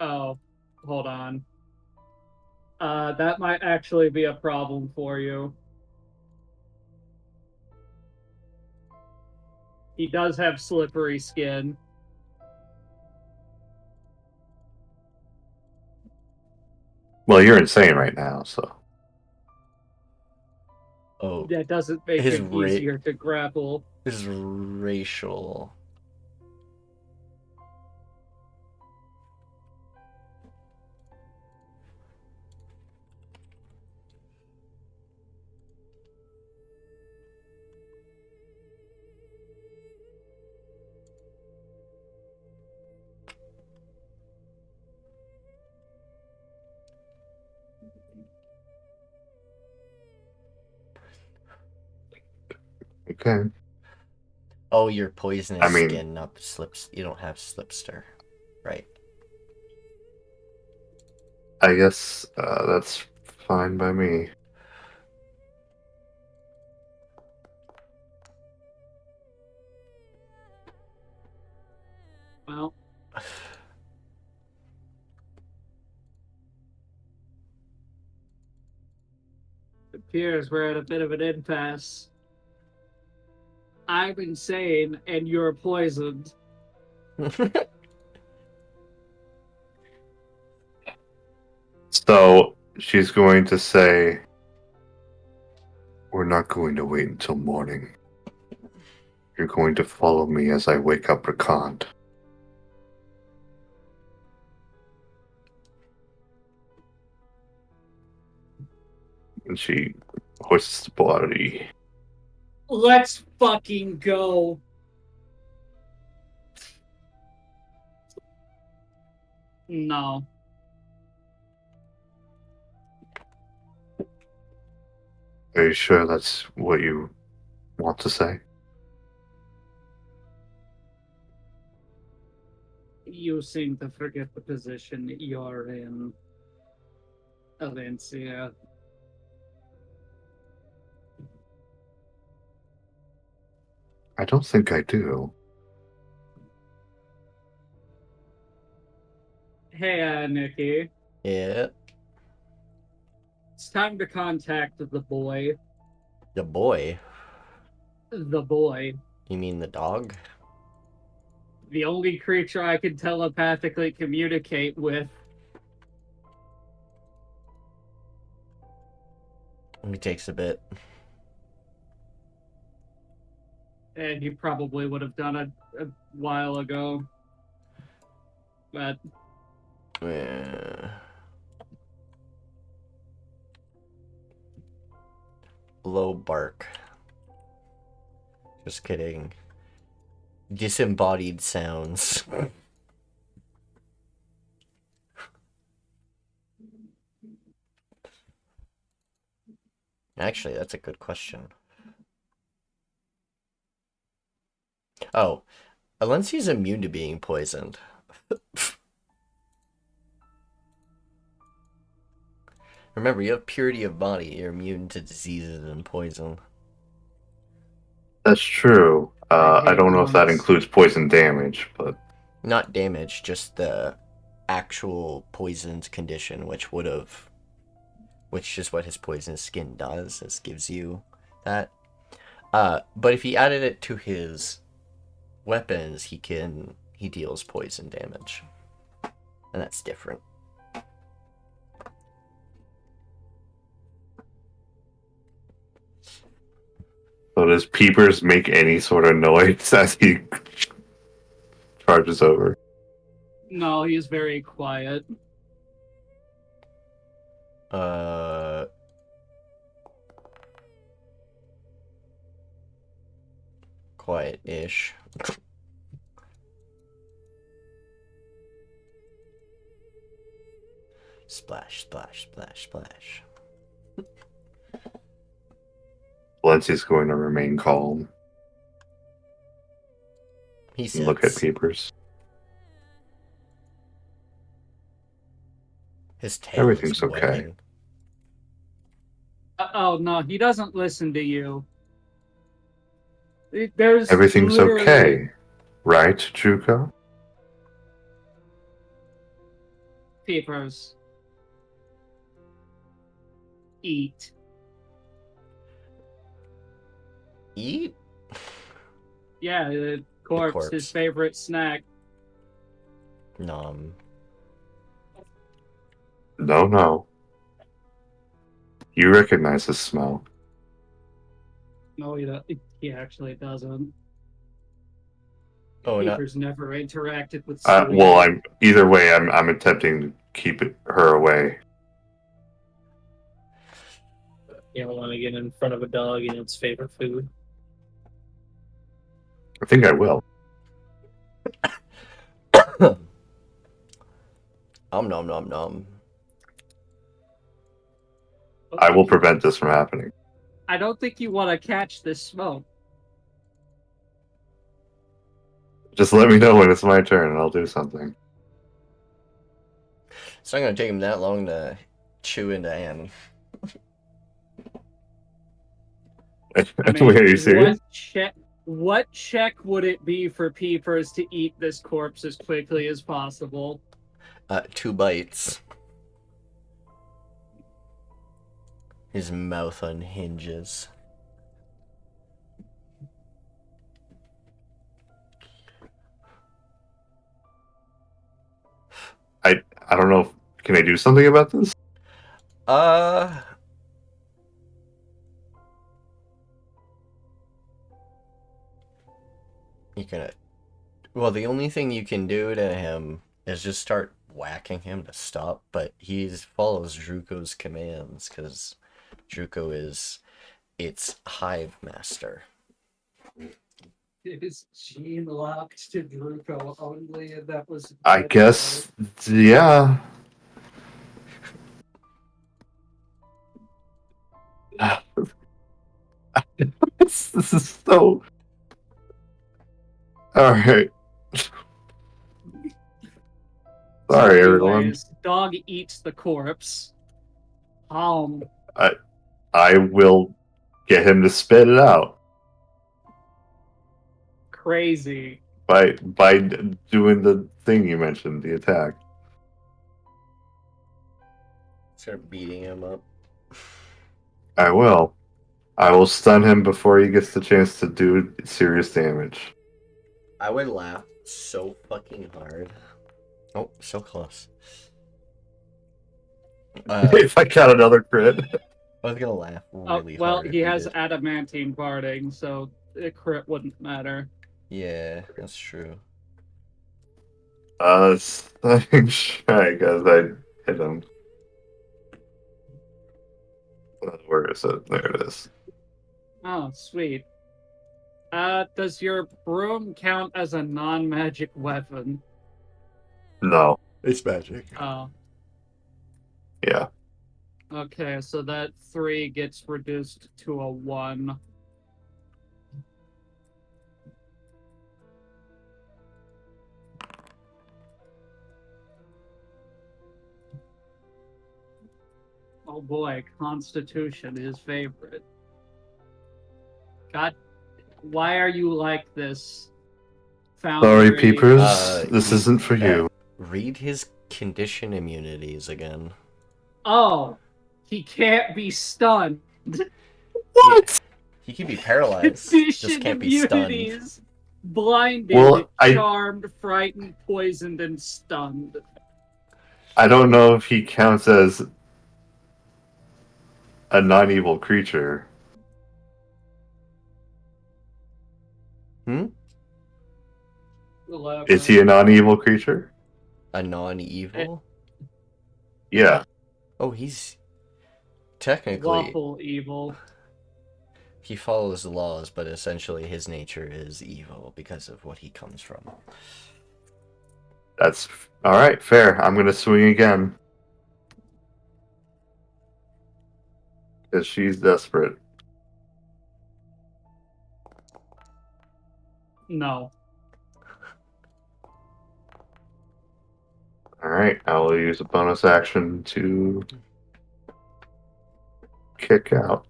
E: Oh, hold on. That might actually be a problem for you. He does have slippery skin.
C: Well, you're insane right now, so.
A: Oh,
E: That doesn't make
A: His
E: him
A: ra-
E: easier to grapple.
A: this is racial.
C: Okay.
A: Oh, you're poisonous
C: I mean-
A: skin, not slips. You don't have slipster, right?
C: I guess that's fine by me.
E: Well, it appears we're at a bit of an impasse. I'm insane and you're poisoned.
C: So she's going to say, "We're not going to wait until morning. You're going to follow me as I wake up Rakand." And she hoists the body.
E: Let's fucking go. No.
C: Are you sure that's what you want to say?
E: You seem to forget the position you're in, Alencia.
C: I don't think I do.
E: Hey, Nikki.
A: Yeah,
E: It's time to contact the boy.
A: the boy.
E: The boy.
A: You mean the dog?
E: The only creature I can telepathically communicate with.
A: It takes a bit.
E: And he probably would have done it a while ago. But
A: low bark. Just kidding. Disembodied sounds. Actually, that's a good question. Oh, Alencia's immune to being poisoned. Remember, you have purity of body. You're immune to diseases and poison.
C: That's true.
E: I
C: I
E: hate
C: don't know if that
E: monks.
C: includes poison damage, but
A: Not damage, just the actual poisoned condition, which is what his poisonous skin does. It gives you that. But if he added it to his weapons, he deals poison damage, and that's different.
C: so does Peepers make any sort of noise as he charges over?
E: No, he's very quiet.
A: Quiet-ish. Splash, splash, splash, splash.
C: Valencia's going to remain calm
A: He
C: and look at
A: says
C: Peepers.
A: his tail
C: Everything's
A: is
C: okay.
A: wagging.
E: Oh no, he doesn't listen to you. There's
C: Everything's
E: literally-
C: okay, right, Juko?
E: Peepers. Eat.
A: Eat?
E: Yeah, the corpse, his
A: corpse.
E: favorite snack.
A: Nom.
C: No. You recognize the smell.
E: No, he actually doesn't.
A: Oh, no.
E: Peepers never interacted with
C: Well,
E: sweet.
C: either way. I'm attempting to keep her away.
B: You don't want to get in front of a dog and its favorite food.
C: I think I will.
A: Nom nom nom nom.
C: I will prevent this from happening.
E: I don't think you want to catch this smoke.
C: Just let me know when it's my turn, and I'll do something.
A: It's not gonna take him that long to chew into Anne.
E: I mean,
C: Wait, are you serious?
E: What check would it be for Peepers to eat this corpse as quickly as possible?
A: 2 bites. His mouth unhinges.
C: I don't know. Can I do something about this?
A: You can. Well, the only thing you can do to him is just start whacking him to stop, but he follows Druko's commands because Druko is its hive master.
E: It is gene locked to Druko only, and that was.
C: I guess, yeah. This is so. Alright. Sorry, everyone.
E: Anyways, dog eats the corpse.
C: I will get him to spit it out
E: Crazy.
C: by doing the thing you mentioned, the attack.
A: Start beating him up.
C: I will. I will stun him before he gets the chance to do serious damage.
A: I would laugh so fucking hard. Oh, so close.
C: If I got another crit.
A: I was gonna laugh really
E: Well,
A: hard. if
E: he
A: you
E: has
A: did.
E: adamantine parting, so a crit wouldn't matter.
A: Yeah, that's true.
C: Stunning strike as I hit him. Where is it? There it is.
E: Oh, sweet. Does your broom count as a non-magic weapon?
C: No.
A: It's magic.
E: Oh,
C: Yeah.
E: okay, so that 3 gets reduced to a 1. Oh boy, Constitution, his favorite. God, why are you like this,
C: Sorry,
E: Foundry?
C: peepers. This
A: he-
C: isn't for you.
A: Read his condition immunities again.
E: Oh, he can't be stunned.
C: What?
A: He can be paralyzed, just
E: Condition
A: can't be stunned.
E: immunities. Blinded,
C: Well,
E: charmed, frightened, poisoned, and stunned.
C: I don't know if he counts as a non-evil creature.
A: Hmm?
C: Is he a non-evil creature?
A: A non-evil?
C: Yeah.
A: Oh, he's technically
E: Lawful evil?
A: he follows the laws, but essentially his nature is evil because of what he comes from.
C: That's all right. Fair. I'm gonna swing again because she's desperate.
E: No.
C: All right. I will use a bonus action to kick out.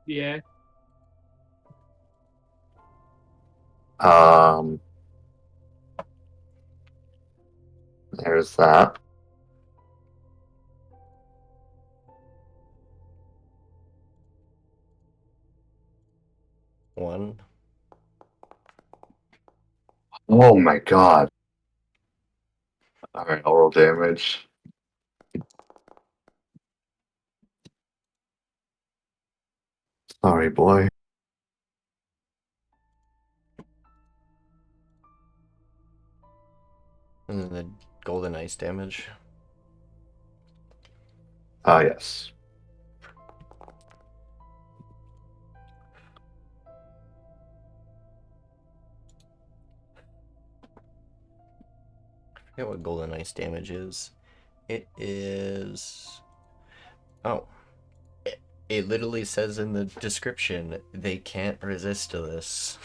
E: Yeah.
C: There's that.
A: One.
C: Oh my god. All right. I'll roll damage. Sorry, boy.
A: And then the golden ice damage.
C: Ah, yes.
A: I forget what golden ice damage is. It is. Oh. It literally says in the description, they can't resist to this.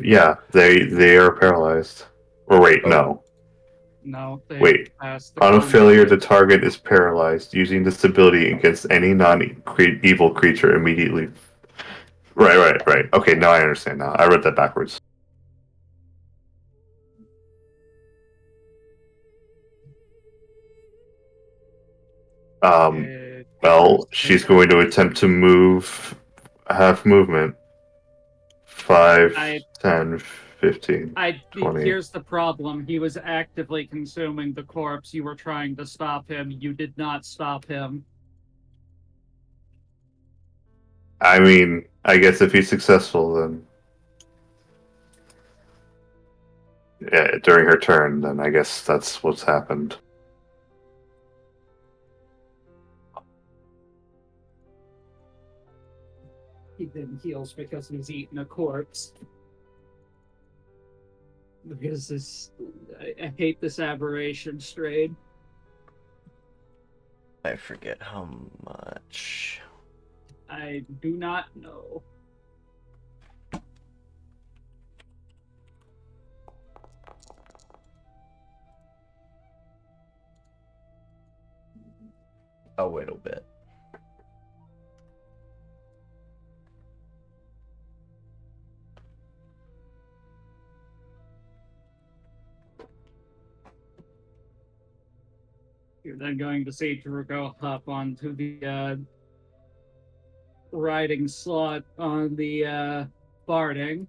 C: Yeah, they are paralyzed. Or wait,
A: Oh.
C: no.
E: No. They
C: Wait.
E: passed the
C: On a
E: golden
C: failure, the
E: age.
C: target is paralyzed. Using this ability against any non-evil creature immediately. Right. Okay, now I understand. Now I read that backwards. Well, she's going to attempt to move half movement. 5,
E: I-
C: 10, 15, 20.
E: Here's the problem. He was actively consuming the corpse. You were trying to stop him. You did not stop him.
C: I mean, I guess if he's successful, then yeah, during her turn, then I guess that's what's happened.
E: He then heals because he's eaten a corpse. Because this, I hate this aberration strain.
A: I forget how much.
E: I do not know.
A: A little bit.
E: You're then going to see Drugo hop onto the riding slot on the barding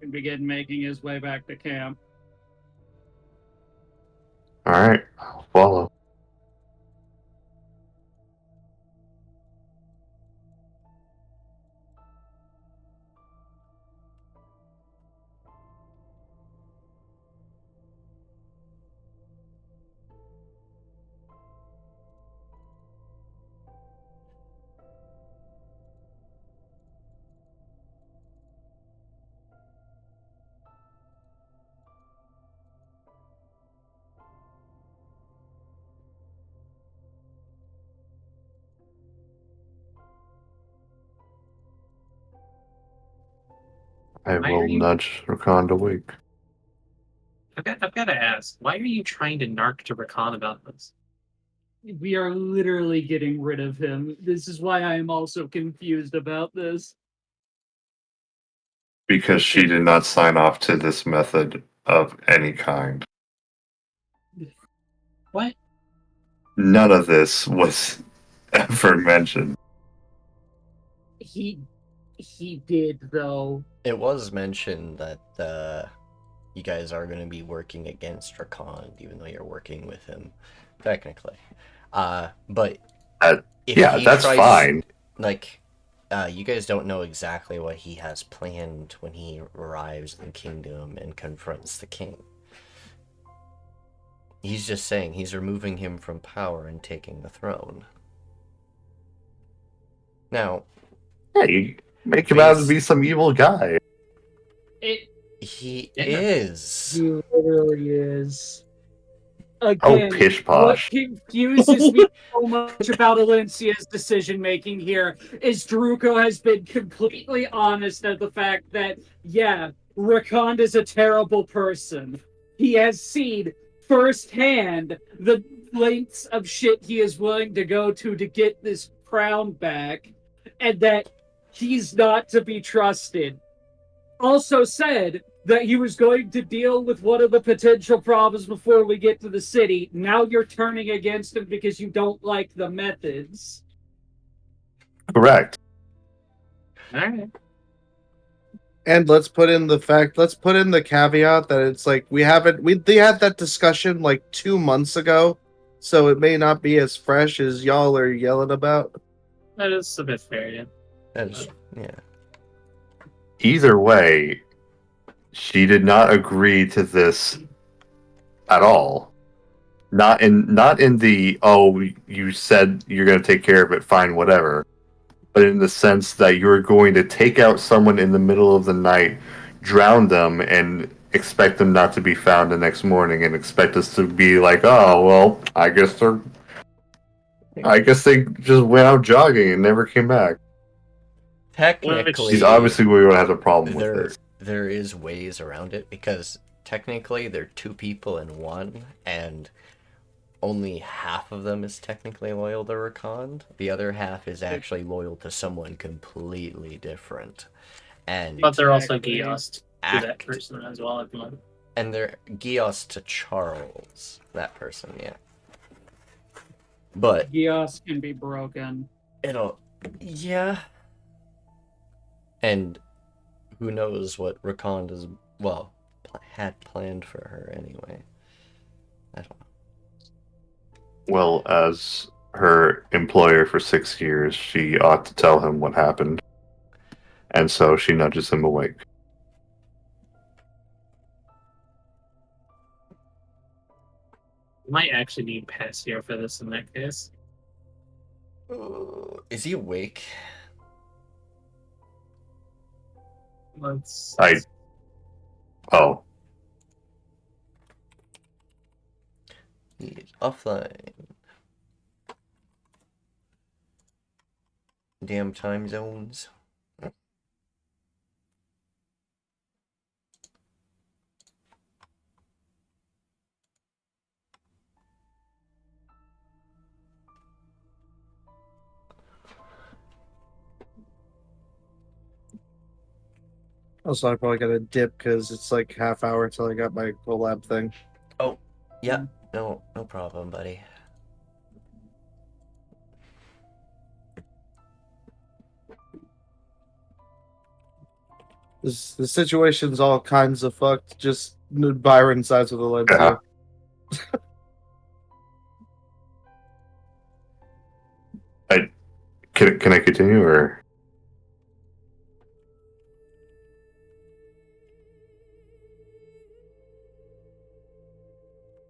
E: and begin making his way back to camp.
C: Alright, I'll follow. I
B: Why
C: will
B: are you-
C: nudge Rakan to wake.
B: I've got to ask, why are you trying to narc to Rakan about this?
E: We are literally getting rid of him. This is why I am also confused about this.
C: Because she did not sign off to this method of any kind.
B: What?
C: None of this was ever mentioned.
E: He did though.
A: It was mentioned that you guys are going to be working against Rakan, even though you're working with him, technically. But if
C: Yeah,
A: he
C: that's
A: tries,
C: fine.
A: Like, you guys don't know exactly what he has planned when he arrives in the kingdom and confronts the king. He's just saying he's removing him from power and taking the throne. Now,
C: Yeah, you make him out to be some evil guy.
A: he
B: Yeah.
A: is.
E: He literally is.
C: Oh,
E: Again,
C: pish
E: what
C: posh.
E: confuses me so much about Alencia's decision making here is Druko has been completely honest of the fact that, yeah, Rakond is a terrible person. He has seen firsthand the lengths of shit he is willing to go to get this crown back, and that he's not to be trusted. Also said that he was going to deal with one of the potential problems before we get to the city. Now you're turning against him because you don't like the methods.
C: Correct.
B: Alright.
F: And let's put in the caveat that it's like they had that discussion like 2 months ago, so it may not be as fresh as y'all are yelling about.
B: That is a bit fair, yeah.
A: That is, yeah.
C: Either way, she did not agree to this at all. Not in the, oh, you said you're going to take care of it, fine, whatever. But in the sense that you're going to take out someone in the middle of the night, drown them, and expect them not to be found the next morning, and expect us to be like, oh, well, I guess they just went out jogging and never came back.
A: Technically,
C: She's obviously we would have a problem with this.
A: there is ways around it, because technically they're two people in one, and only half of them is technically loyal to Rakan. The other half is actually loyal to someone completely different. And
B: But they're also
E: Exactly.
B: Geost to that person as well at the moment.
A: And they're Gios to Charles, that person, yeah. But
E: Gios can be broken.
A: yeah. And who knows what Rakan had planned for her anyway. I don't know.
C: Well, as her employer for 6 years, she ought to tell him what happened. And so she nudges him awake.
B: We might actually need Pass here for this in that case.
A: Is he awake?
B: Let's.
C: Oh,
A: He's offline. Damn time zones.
F: Also, I probably got to dip because it's like half hour till I got my collab thing.
A: Oh, yeah. No problem, buddy.
F: The situation's all kinds of fucked. Just Byron sides with Alencia.
C: yeah. Can I continue, or?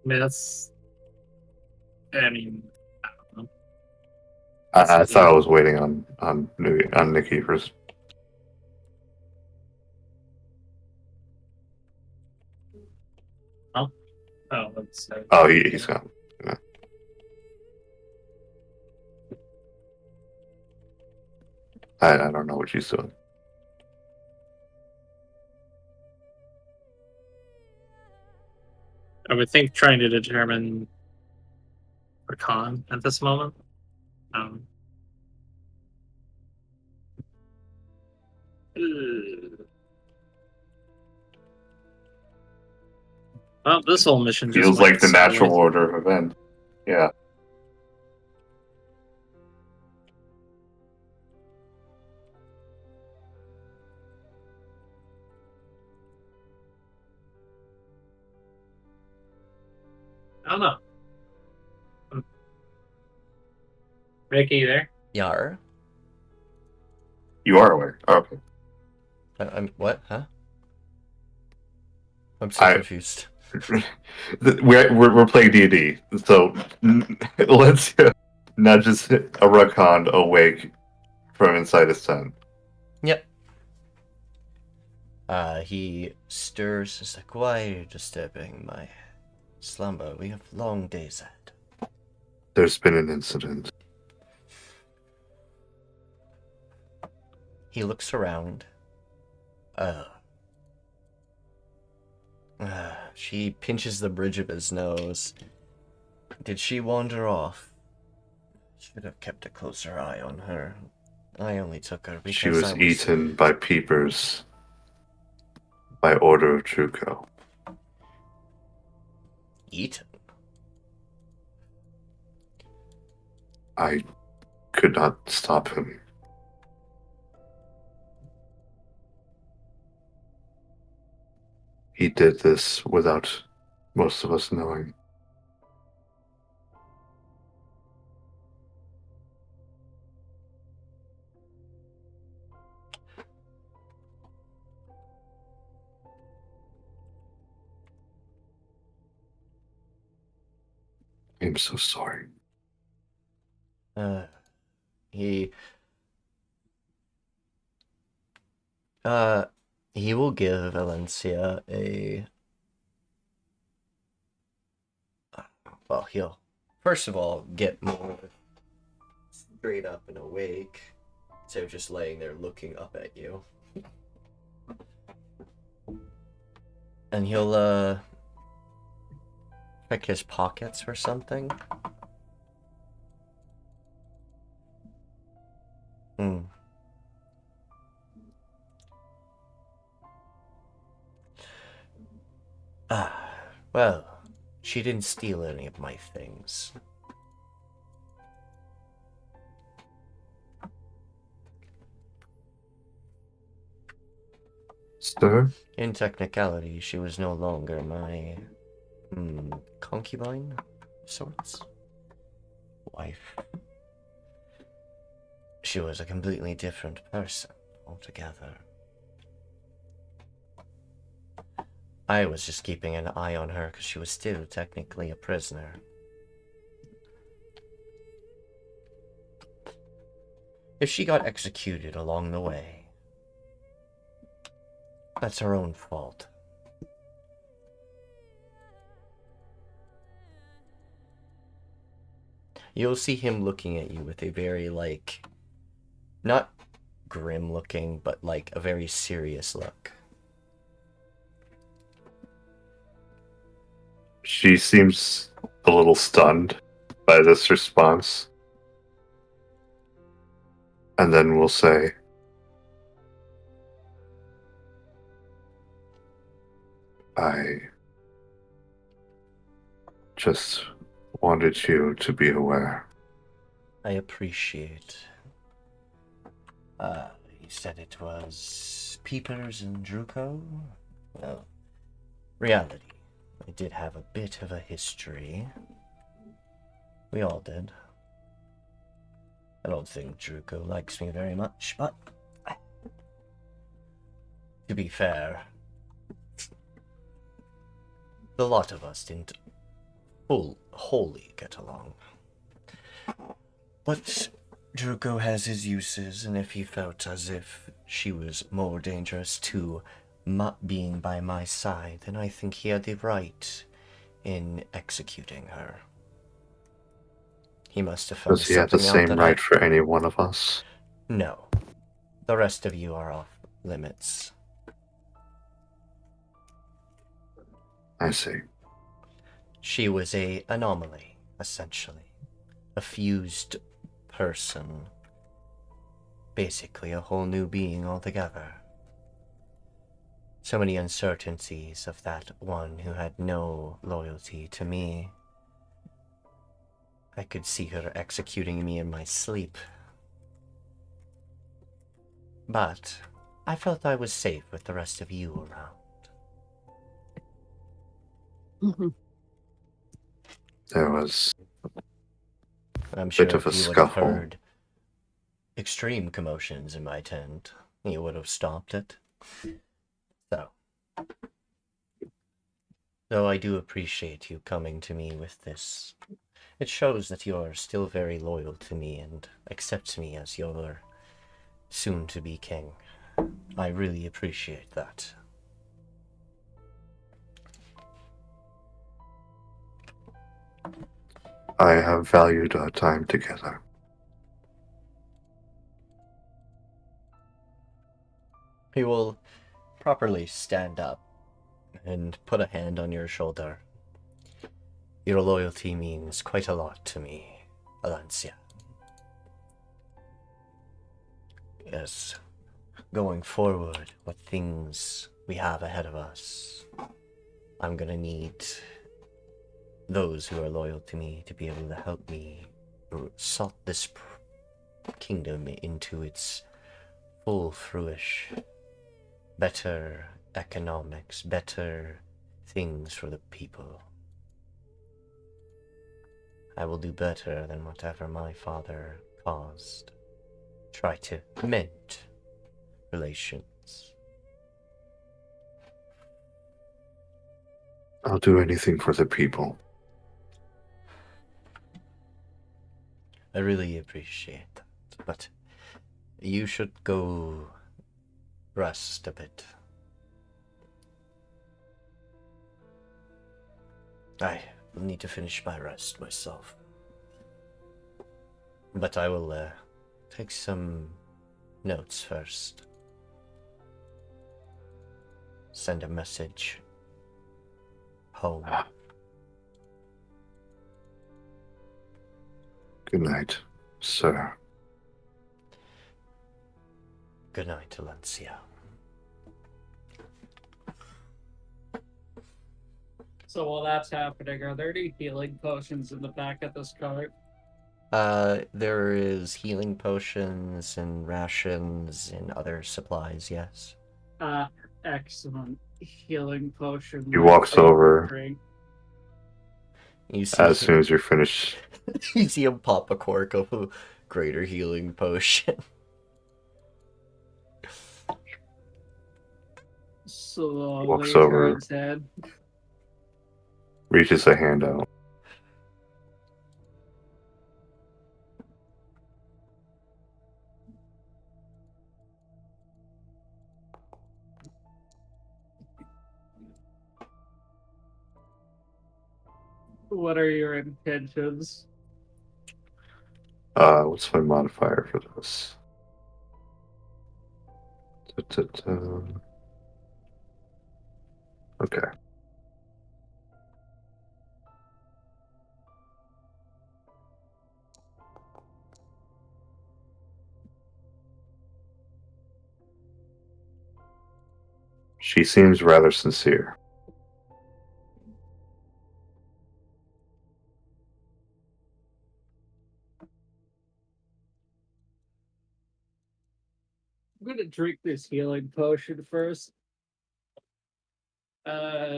B: I mean, that's. I mean, I don't know.
C: I thought I was waiting on Nikki first.
B: Oh, let's say.
C: Oh, he's gone. Yeah. I don't know what she's doing.
B: I would think trying to determine Rakan at this moment. Um, well, this whole mission just
C: Feels
B: went
C: like the natural
B: sideways.
C: order of events. Yeah.
B: I don't know. Ricky, you there?
A: Yar?
C: You are aware. Okay.
A: I'm what? Huh? I'm so
C: I-
A: confused.
C: We're playing D&D, so let's nudges a Rakan awake from inside his tent.
A: Yep. He stirs. He's like, why are you disturbing my slumber? We have long days ahead.
C: There's been an incident.
A: He looks around. She pinches the bridge of his nose. Did she wander off? Should have kept a closer eye on her. I only took her because
C: She was
A: I was
C: eaten by peepers by order of Truco.
A: eaten.
C: I could not stop him. He did this without most of us knowing. I'm so sorry.
A: He he will give Alencia a well, he'll first of all get more straight up and awake instead of just laying there looking up at you. And he'll check his pockets for something. Well, she didn't steal any of my things.
C: Sir?
A: In technicality, she was no longer my concubine of sorts. Wife. She was a completely different person altogether. I was just keeping an eye on her because she was still technically a prisoner. If she got executed along the way, that's her own fault. You'll see him looking at you with a very, like, not grim looking, but like a very serious look.
C: She seems a little stunned by this response. And then we'll say, I just wanted you to be aware.
A: I appreciate. You said it was Peepers and Druko? Well, reality. I did have a bit of a history. We all did. I don't think Druko likes me very much, but to be fair, the lot of us didn't wholly get along. But Druko has his uses, and if he felt as if she was more dangerous to being by my side, then I think he had the right in executing her. He must have found
C: Does he have the
A: something out
C: same
A: that
C: right for any one of us?
A: No. The rest of you are off limits.
C: I see.
A: She was a anomaly, essentially. A fused person. Basically a whole new being altogether. So many uncertainties of that one who had no loyalty to me. I could see her executing me in my sleep. But I felt I was safe with the rest of you around.
C: There was
A: I'm
C: a
A: sure
C: bit of a
A: if you would have
C: scuffle.
A: heard extreme commotions in my tent, you would have stopped it. Though I do appreciate you coming to me with this. It shows that you are still very loyal to me and accept me as your soon-to-be king. I really appreciate that.
C: I have valued our time together.
A: He will properly stand up and put a hand on your shoulder. Your loyalty means quite a lot to me, Alencia. Yes, going forward, what things we have ahead of us, I'm gonna need those who are loyal to me to be able to help me sort this kingdom into its full fruition. Better economics, better things for the people. I will do better than whatever my father caused. Try to mend relations.
C: I'll do anything for the people.
A: I really appreciate that, but you should go rest a bit. I need to finish my rest myself. But I will take some notes first. Send a message home.
C: Good night, sir.
A: Good night, Alencia.
E: So while that's happening, are there any healing potions in the back of this cart?
A: There is healing potions and rations and other supplies, yes.
E: Excellent. Healing potion.
C: He
E: my
C: walks
E: favorite
C: over
E: drink.
A: You see
C: as soon as you're finished.
A: you see him pop a cork of a greater healing potion.
E: Slowly
C: Walks over.
E: turns head.
C: Reaches a hand out.
E: What are your intentions?
C: What's my modifier for this? Okay. She seems rather sincere.
E: I'm gonna drink this healing potion first.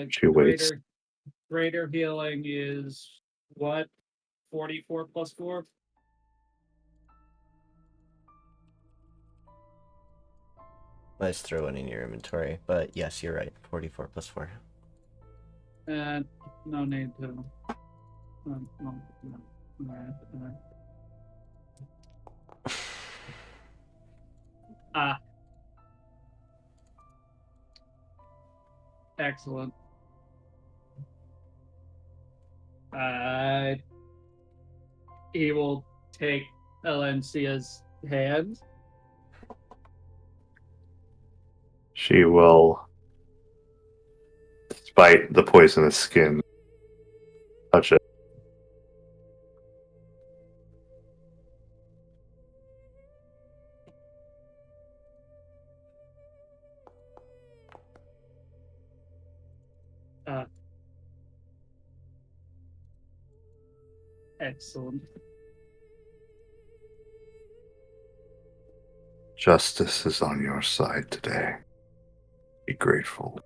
C: She waits.
E: Greater healing is what? 44 plus 4?
A: Let's throw it in your inventory, but yes, you're right. 44 plus 4.
E: No need to. No. Alright. Excellent. He will take Alencia's hand.
C: She will, despite the poisonous skin, touch it.
E: Excellent.
C: Justice is on your side today. Be grateful.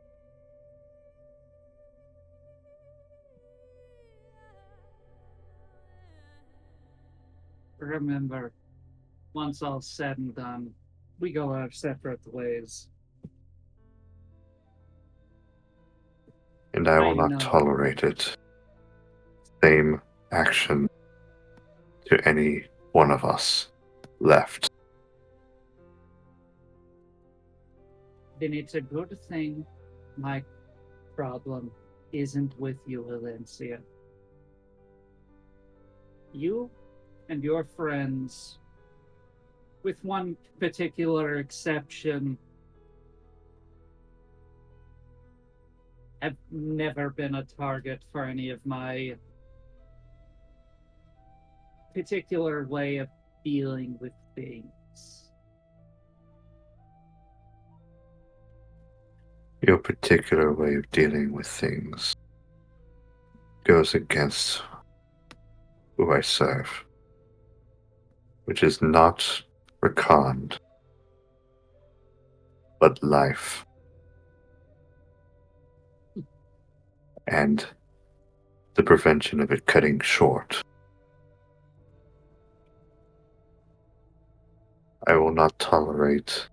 E: Remember, once all's said and done, we go our separate ways.
C: And I will not
E: know.
C: tolerate it. Same action to any one of us left.
E: Then it's a good thing my problem isn't with you, Alencia. You and your friends, with one particular exception, have never been a target for any of my particular way of dealing with things.
C: Your particular way of dealing with things goes against who I serve, which is not Rakand, but life. And the prevention of it cutting short. I will not tolerate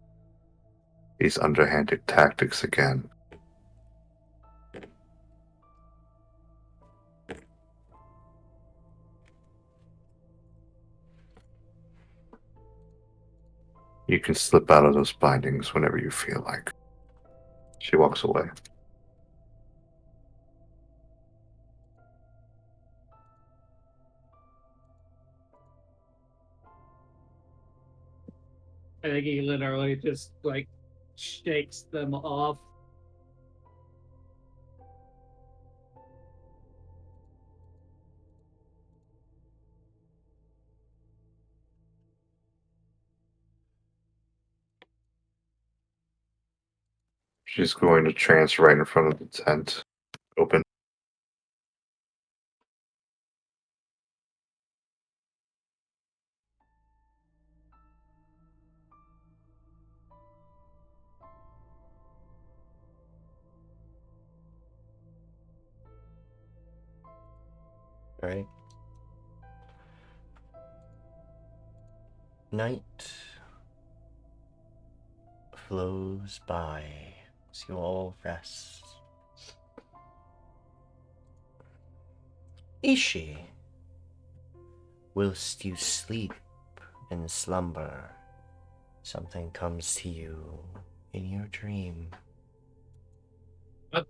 C: these underhanded tactics again. You can slip out of those bindings whenever you feel like. She walks away.
E: I think he literally just like shakes them off.
C: She's going to trance right in front of the tent. Open.
A: Right? Night flows by as you all rest. Itshi, whilst you sleep and slumber, something comes to you in your dream.
B: What?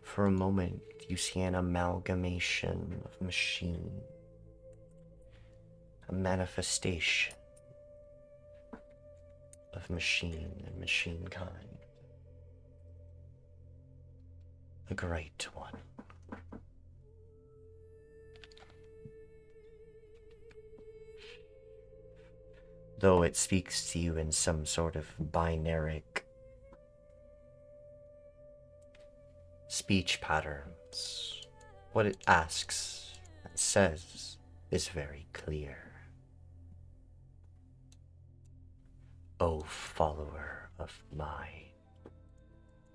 A: For a moment, you see an amalgamation of machine, a manifestation of machine and machine kind. A great one. Though it speaks to you in some sort of binaric speech patterns, what it asks and says is very clear. O follower of mine,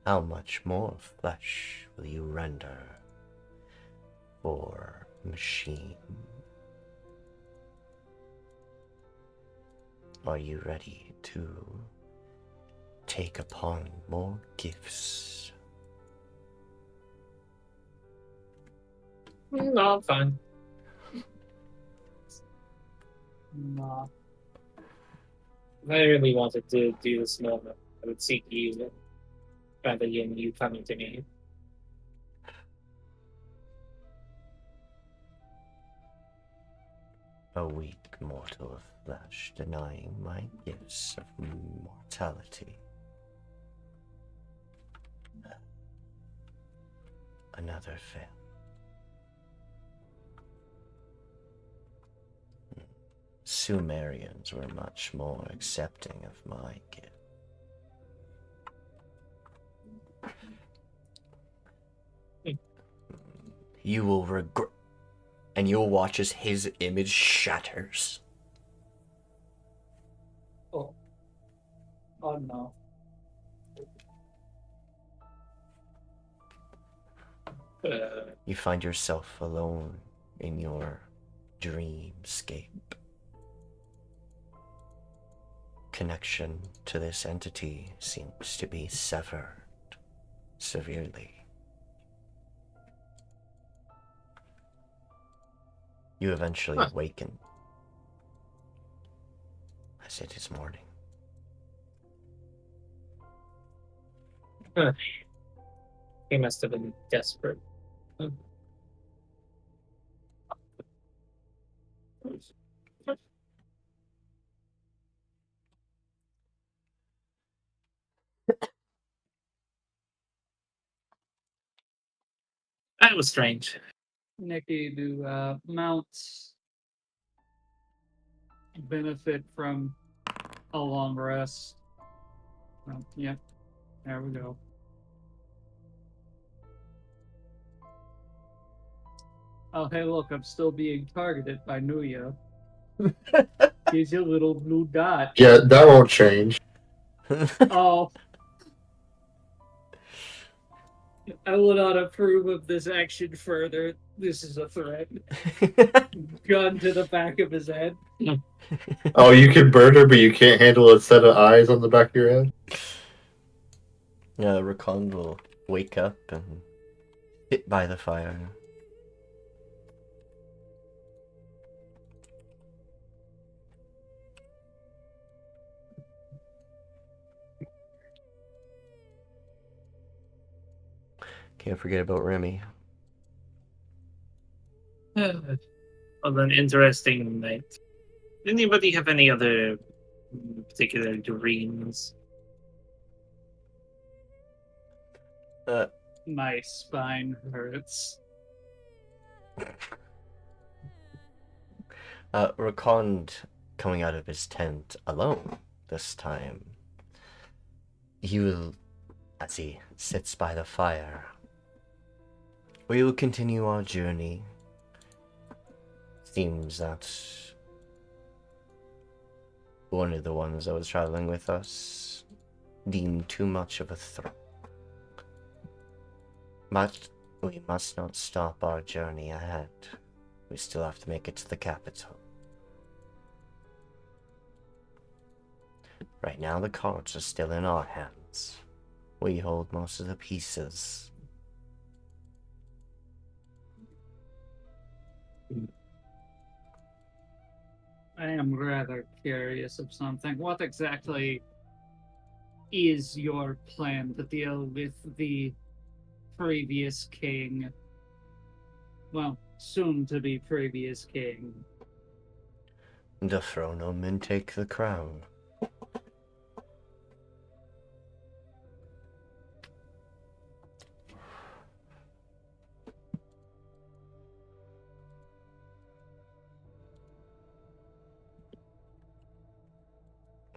A: how much more flesh will you render for machine? Are you ready to take upon more gifts?
B: No, I'm fine.
E: No.
B: If I really wanted to do this moment, I would seek you rather than you coming to me.
A: A weak mortal of flesh denying my gifts of mortality. another fail. Sumerians were much more accepting of my gift. You will regret, and you'll watch as his image shatters.
E: Oh. Oh no.
A: You find yourself alone in your dreamscape. Connection to this entity seems to be severed severely. You eventually awaken as it is morning.
B: He must have been desperate. That was strange.
E: Nikki, do mounts benefit from a long rest? Well, yep. There we go. Oh, hey, look, I'm still being targeted by Nooya. He's your little blue dot.
C: Yeah, that won't change.
E: Oh. I will not approve of this action further. This is a threat. Gun to the back of his head.
C: Oh, you can burn her, but you can't handle a set of eyes on the back of your head?
A: Rakon will wake up and hit by the fire. Can't forget about Remy.
B: Well, an interesting night. Anybody have any other particular dreams?
E: My spine hurts.
A: Rakond coming out of his tent alone this time. He will, as he sits by the fire, we will continue our journey. Seems that one of the ones that was traveling with us deemed too much of a threat. But we must not stop our journey ahead. We still have to make it to the capital. Right now the cards are still in our hands. We hold most of the pieces.
E: I am rather curious of something. What exactly is your plan to deal with the previous king? Well, soon to be previous king.
A: Dethrone him and take the crown.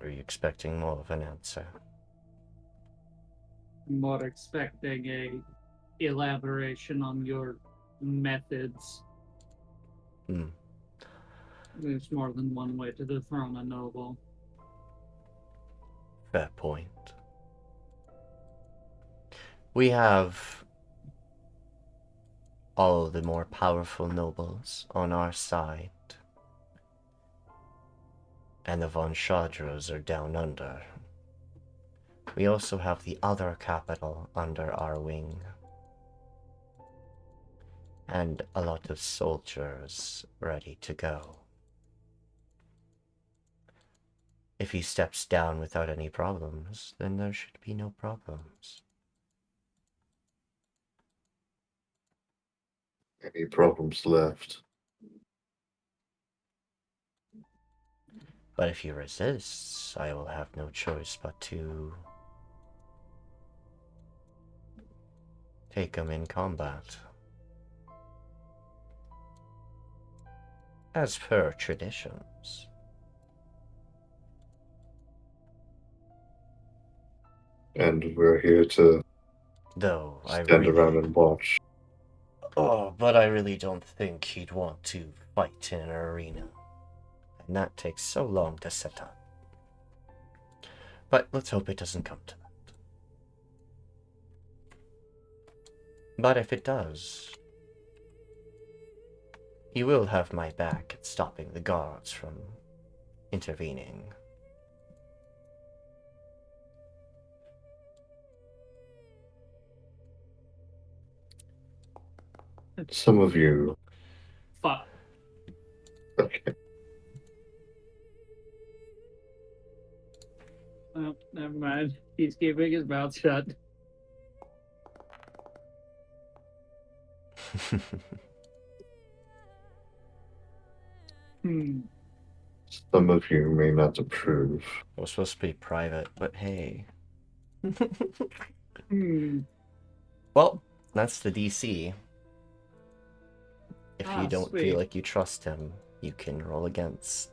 A: Are you expecting more of an answer?
E: I'm more expecting a elaboration on your methods. There's more than one way to dethrone a noble.
A: Fair point. We have all the more powerful nobles on our side. And the Von Shadras are down under. We also have the other capital under our wing. And a lot of soldiers ready to go. If he steps down without any problems, then there should be no problems.
C: Any problems left?
A: But if he resists, I will have no choice but to take him in combat. As per traditions.
C: And we're here to
A: Though I
C: stand around
A: really...
C: and watch.
A: Oh, but I really don't think he'd want to fight in an arena. And that takes so long to set up. But let's hope it doesn't come to that. But if it does, you will have my back at stopping the guards from intervening.
C: Some of you.
E: Fuck.
C: Okay.
E: Oh, never mind. He's keeping his mouth shut.
C: Some of you may not approve.
A: It was supposed to be private, but hey. Well, that's the DC. If you don't
E: sweet.
A: feel like you trust him, you can roll against.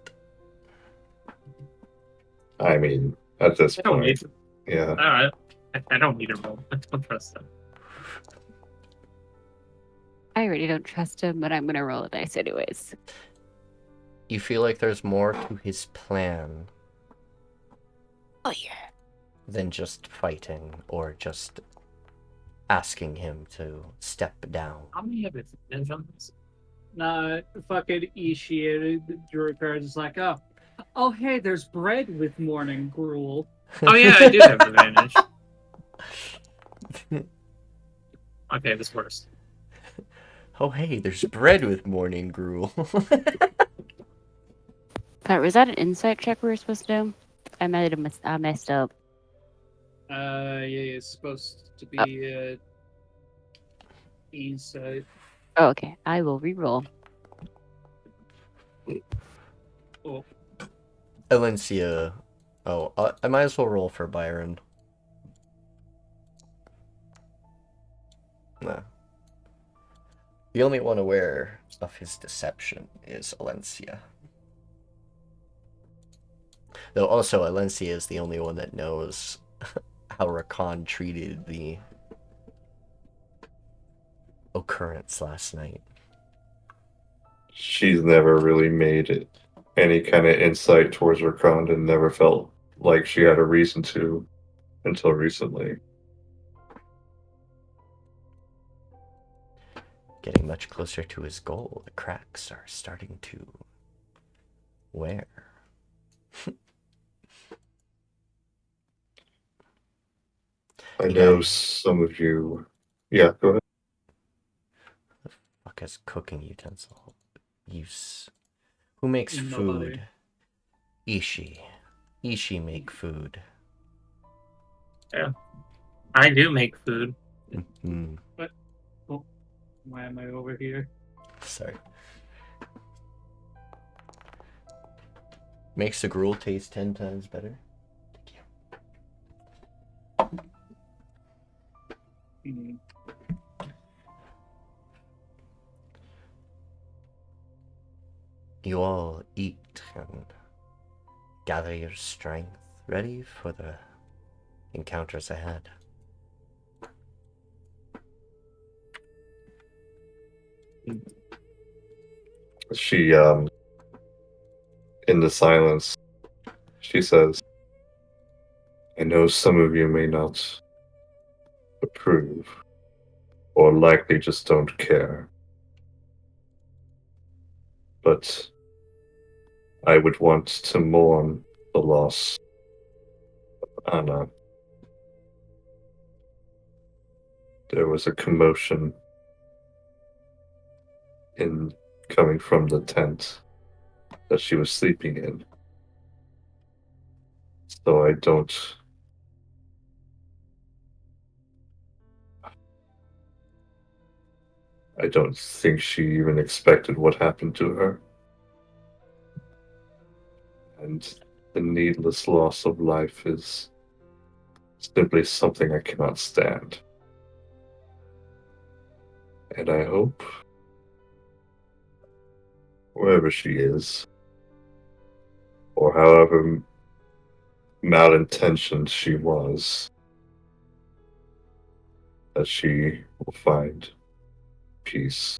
C: I mean, at this
B: I don't
C: point,
B: need to.
C: yeah.
B: I don't need a roll. I don't trust him.
D: I already don't trust him, but I'm gonna roll a dice anyways.
A: You feel like there's more to his plan
D: Oh yeah.
A: than just fighting or just asking him to step down.
B: How many have advantage on this?
E: Nah, fucking Itshi, the druid card is like, oh, hey, there's bread with morning gruel.
B: Oh yeah, I do have advantage. Okay, this worse.
A: Oh hey, there's bread with morning gruel.
D: Pat, was that an insight check we were supposed to do? I might have messed up.
E: Yeah, it's supposed to be insight.
D: Oh, okay. I will re-roll.
E: Oh,
A: Alencia. Oh, I might as well roll for Biran. No. The only one aware of his deception is Alencia. Though also Alencia is the only one that knows how Rakan treated the occurrence last night.
C: She's never really made it any kind of insight towards Rakan and never felt like she had a reason to until recently.
A: Getting much closer to his goal, the cracks are starting to wear.
C: I
A: You
C: know
A: guys-
C: some of you. Yeah, go ahead.
A: The fuck is cooking utensil use? Who makes
E: Nobody.
A: food? Itshi. Itshi make food.
B: I do make food.
A: Hmm.
E: why am I over here?
A: Sorry. Makes the gruel taste 10 times better.
E: Hmm.
A: You all eat and gather your strength, ready for the encounters ahead.
C: She, in the silence, she says, I know some of you may not approve, or likely just don't care. But I would want to mourn the loss of Anna. There was a commotion in coming from the tent that she was sleeping in. So I don't think she even expected what happened to her. And the needless loss of life is simply something I cannot stand. And I hope, wherever she is, or however malintentioned she was, that she will find peace.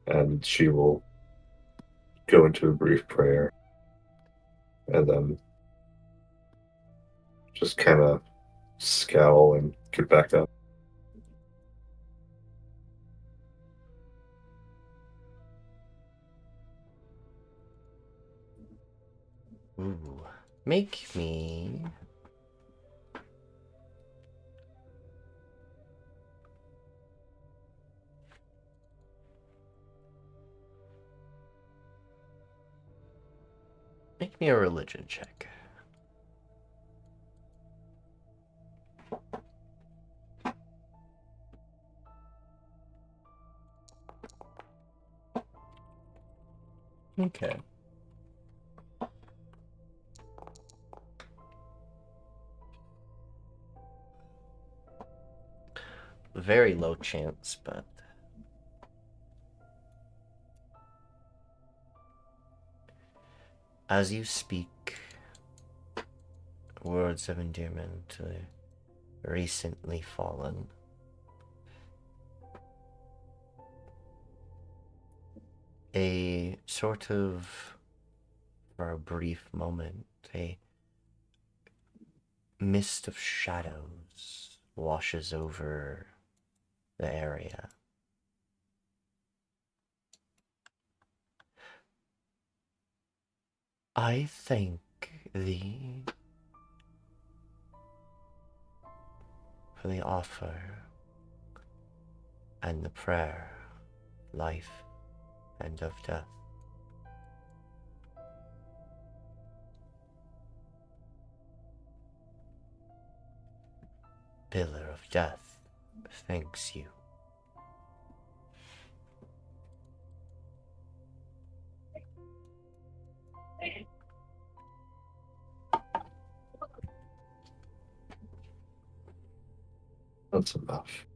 C: And she will go into a brief prayer and then just kind of scowl and get back up.
A: Ooh. Make me... Make me a religion check. Okay. Very low chance, but... As you speak words of endearment to the recently fallen, a sort of, for a brief moment, a mist of shadows washes over the area. I thank thee for the offer and the prayer, life and of death. Pillar of Death thanks you.
C: That's enough.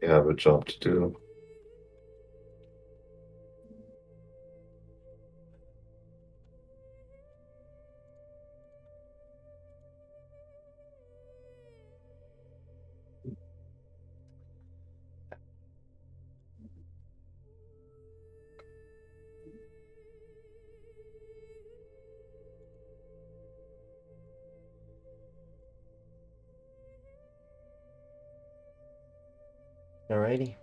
C: You have a job to do.
A: Alrighty.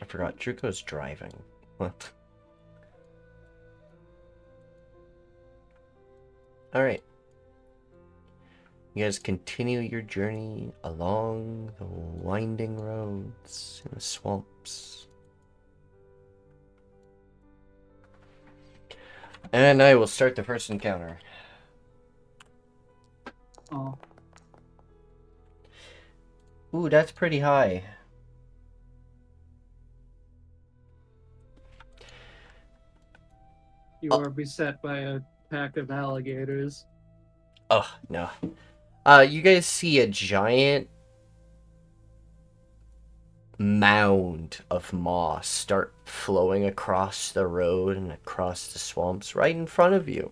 A: I forgot, Truco's driving. What? Alright. You guys continue your journey along the winding roads in the swamps. And I will start the first encounter.
E: Oh,
A: Ooh, that's pretty high.
E: you are beset by a pack of alligators.
A: Oh, no. You guys see a giant mound of moss start flowing across the road and across the swamps right in front of you.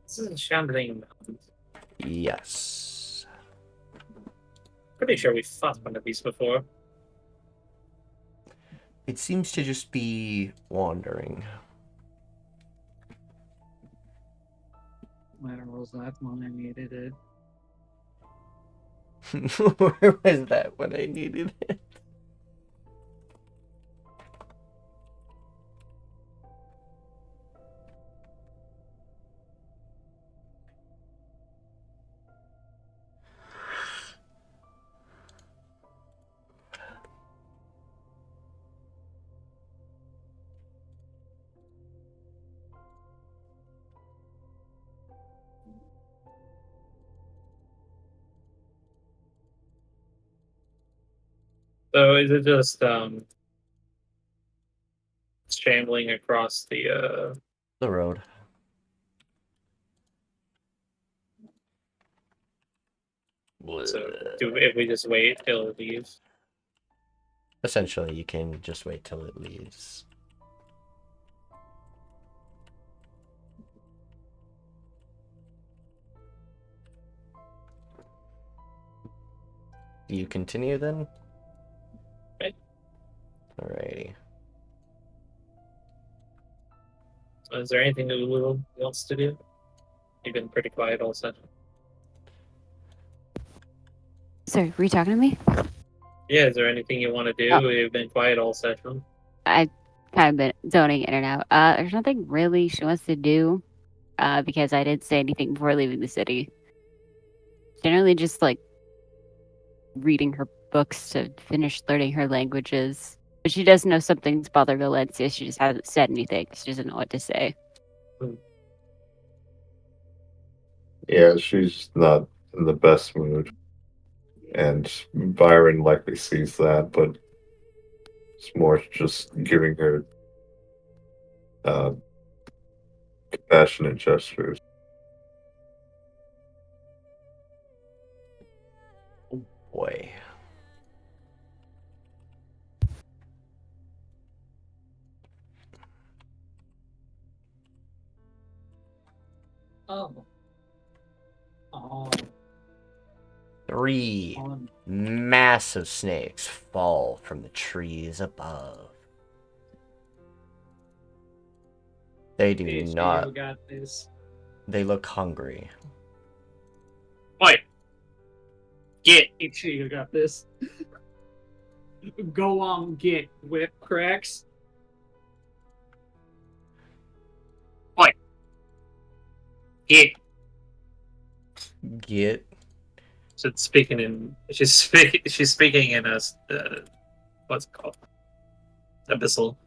B: This is a shambling mountain.
A: Yes.
B: Pretty sure we fought one of these before.
A: It seems to just be wandering.
E: Where was that when I needed it?
A: Where was that when I needed it?
B: So is it just shambling across the
A: The road.
B: so if we just wait till it leaves?
A: Essentially, you can just wait till it leaves. Do you continue then?
B: Okay.
A: Alrighty.
B: So is there anything that Ulla wants to do? You've been pretty quiet all session.
D: Sorry, were you talking to me?
B: Yeah, is there anything you want to do?
D: Oh.
B: You've been quiet all session.
D: I kind of been zoning in and out. There's nothing really she wants to do, because I didn't say anything before leaving the city. Generally, just like reading her books to finish learning her languages. But she does know something's bothering Alencia. She just hasn't said anything. She doesn't know what to say.
C: Yeah, she's not in the best mood. And Byron likely sees that, but it's more just giving her compassionate gestures.
A: Boy.
E: Oh. Oh.
A: 3 massive snakes fall from the trees above. They do
E: Itchi,
A: not.
E: you got this.
A: They look hungry.
B: Wait. Get.
E: Itchi, you got this. Go on, get whip cracks.
B: Get.
A: Get.
B: So it's speaking in. She's speaking in a what's it called? Abyssal.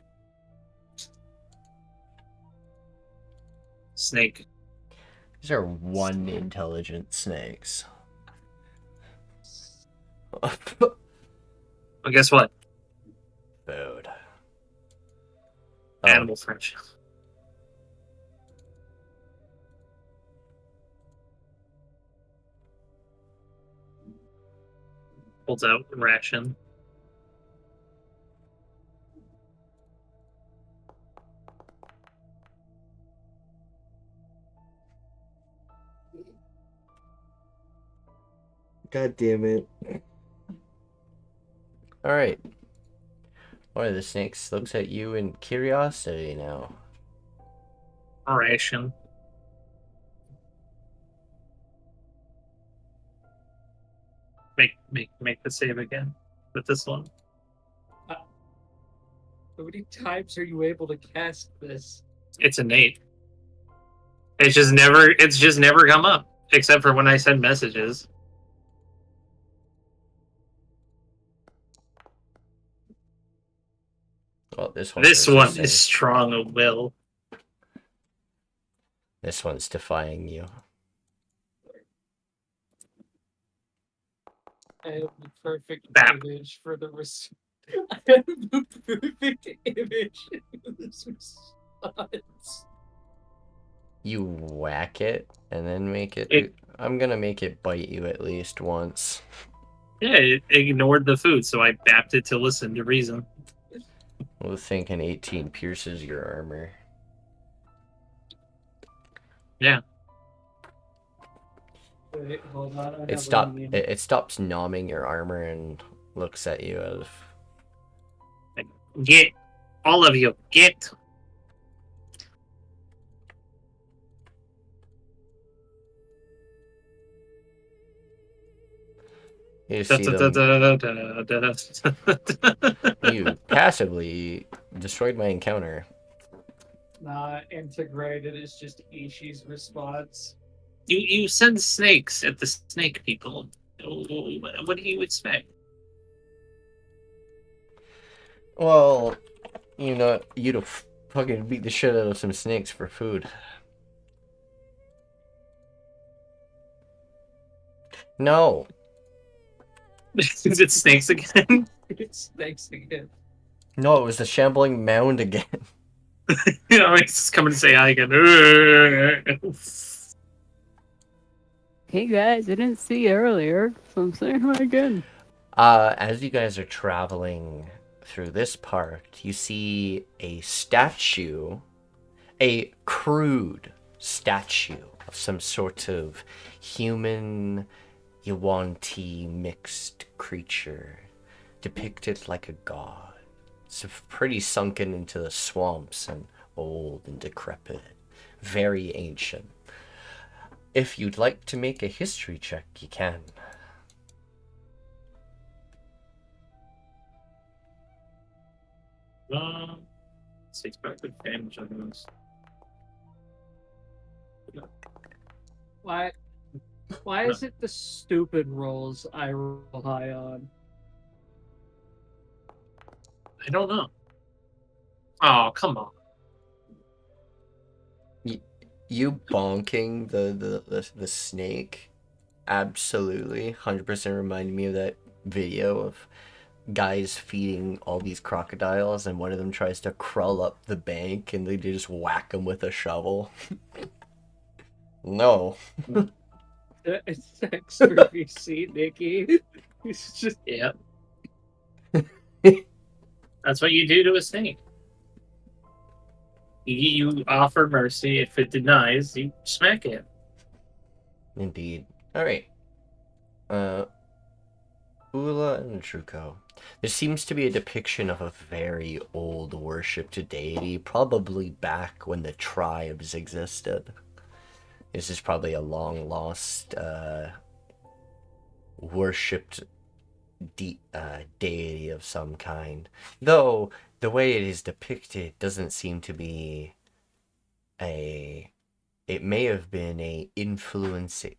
B: Snake.
A: These are 1 intelligent snakes.
B: Well, guess what?
A: Food.
B: Animal French. Pulls out ration.
A: God damn it. Alright. One of the snakes looks at you in curiosity now.
B: Ration. Make the save again with this one.
E: How many times are you able to cast this?
B: It's innate. It's just never come up. Except for when I send messages.
A: Well, this
B: This one is strong of will.
A: This one's defying you.
E: I have the perfect
B: Bam.
E: image for the I have the perfect image for this response.
A: You whack it and then make it. I'm gonna make it bite you at least once.
B: Yeah, it ignored the food, so I bapped it to listen to reason.
A: We'll think an 18 pierces your armor.
B: Yeah.
E: Wait, hold on.
A: It stops nomming your armor and looks at you as
B: Get. All of you, get.
A: you see them. You passively destroyed my encounter.
E: Integrated is just Ishi's response.
B: You send snakes at the snake people. What do you expect?
A: Well, you know, you'd have fucking beat the shit out of some snakes for food. No.
B: Is it snakes again?
E: Snakes again.
A: No, it was the shambling mound again.
B: You know, he's just coming to say hi again.
D: Hey guys, I didn't see you earlier, so I'm saying hi again.
A: As you guys are traveling through this part, you see a statue, a crude statue of some sort of human Yuan-Ti mixed creature, depicted like a god. It's pretty sunken into the swamps and old and decrepit, very ancient. If you'd like to make a history check, you can.
B: It's expected damage on those.
E: Why is it the stupid rolls I roll high on?
B: I don't know. Oh, come on.
A: You bonking the snake absolutely 100% reminded me of that video of guys feeding all these crocodiles and one of them tries to crawl up the bank and they just whack him with a shovel. No.
E: It's extra VC, Nikki. It's just
B: Yeah. That's what you do to a snake. You offer mercy. If it denies, you smack it.
A: Indeed. Alright. Ulla and Truco. There seems to be a depiction of a very old worshipped deity, probably back when the tribes existed. This is probably a long lost worshipped deity of some kind. Though the way it is depicted doesn't seem to be it may have been a influencing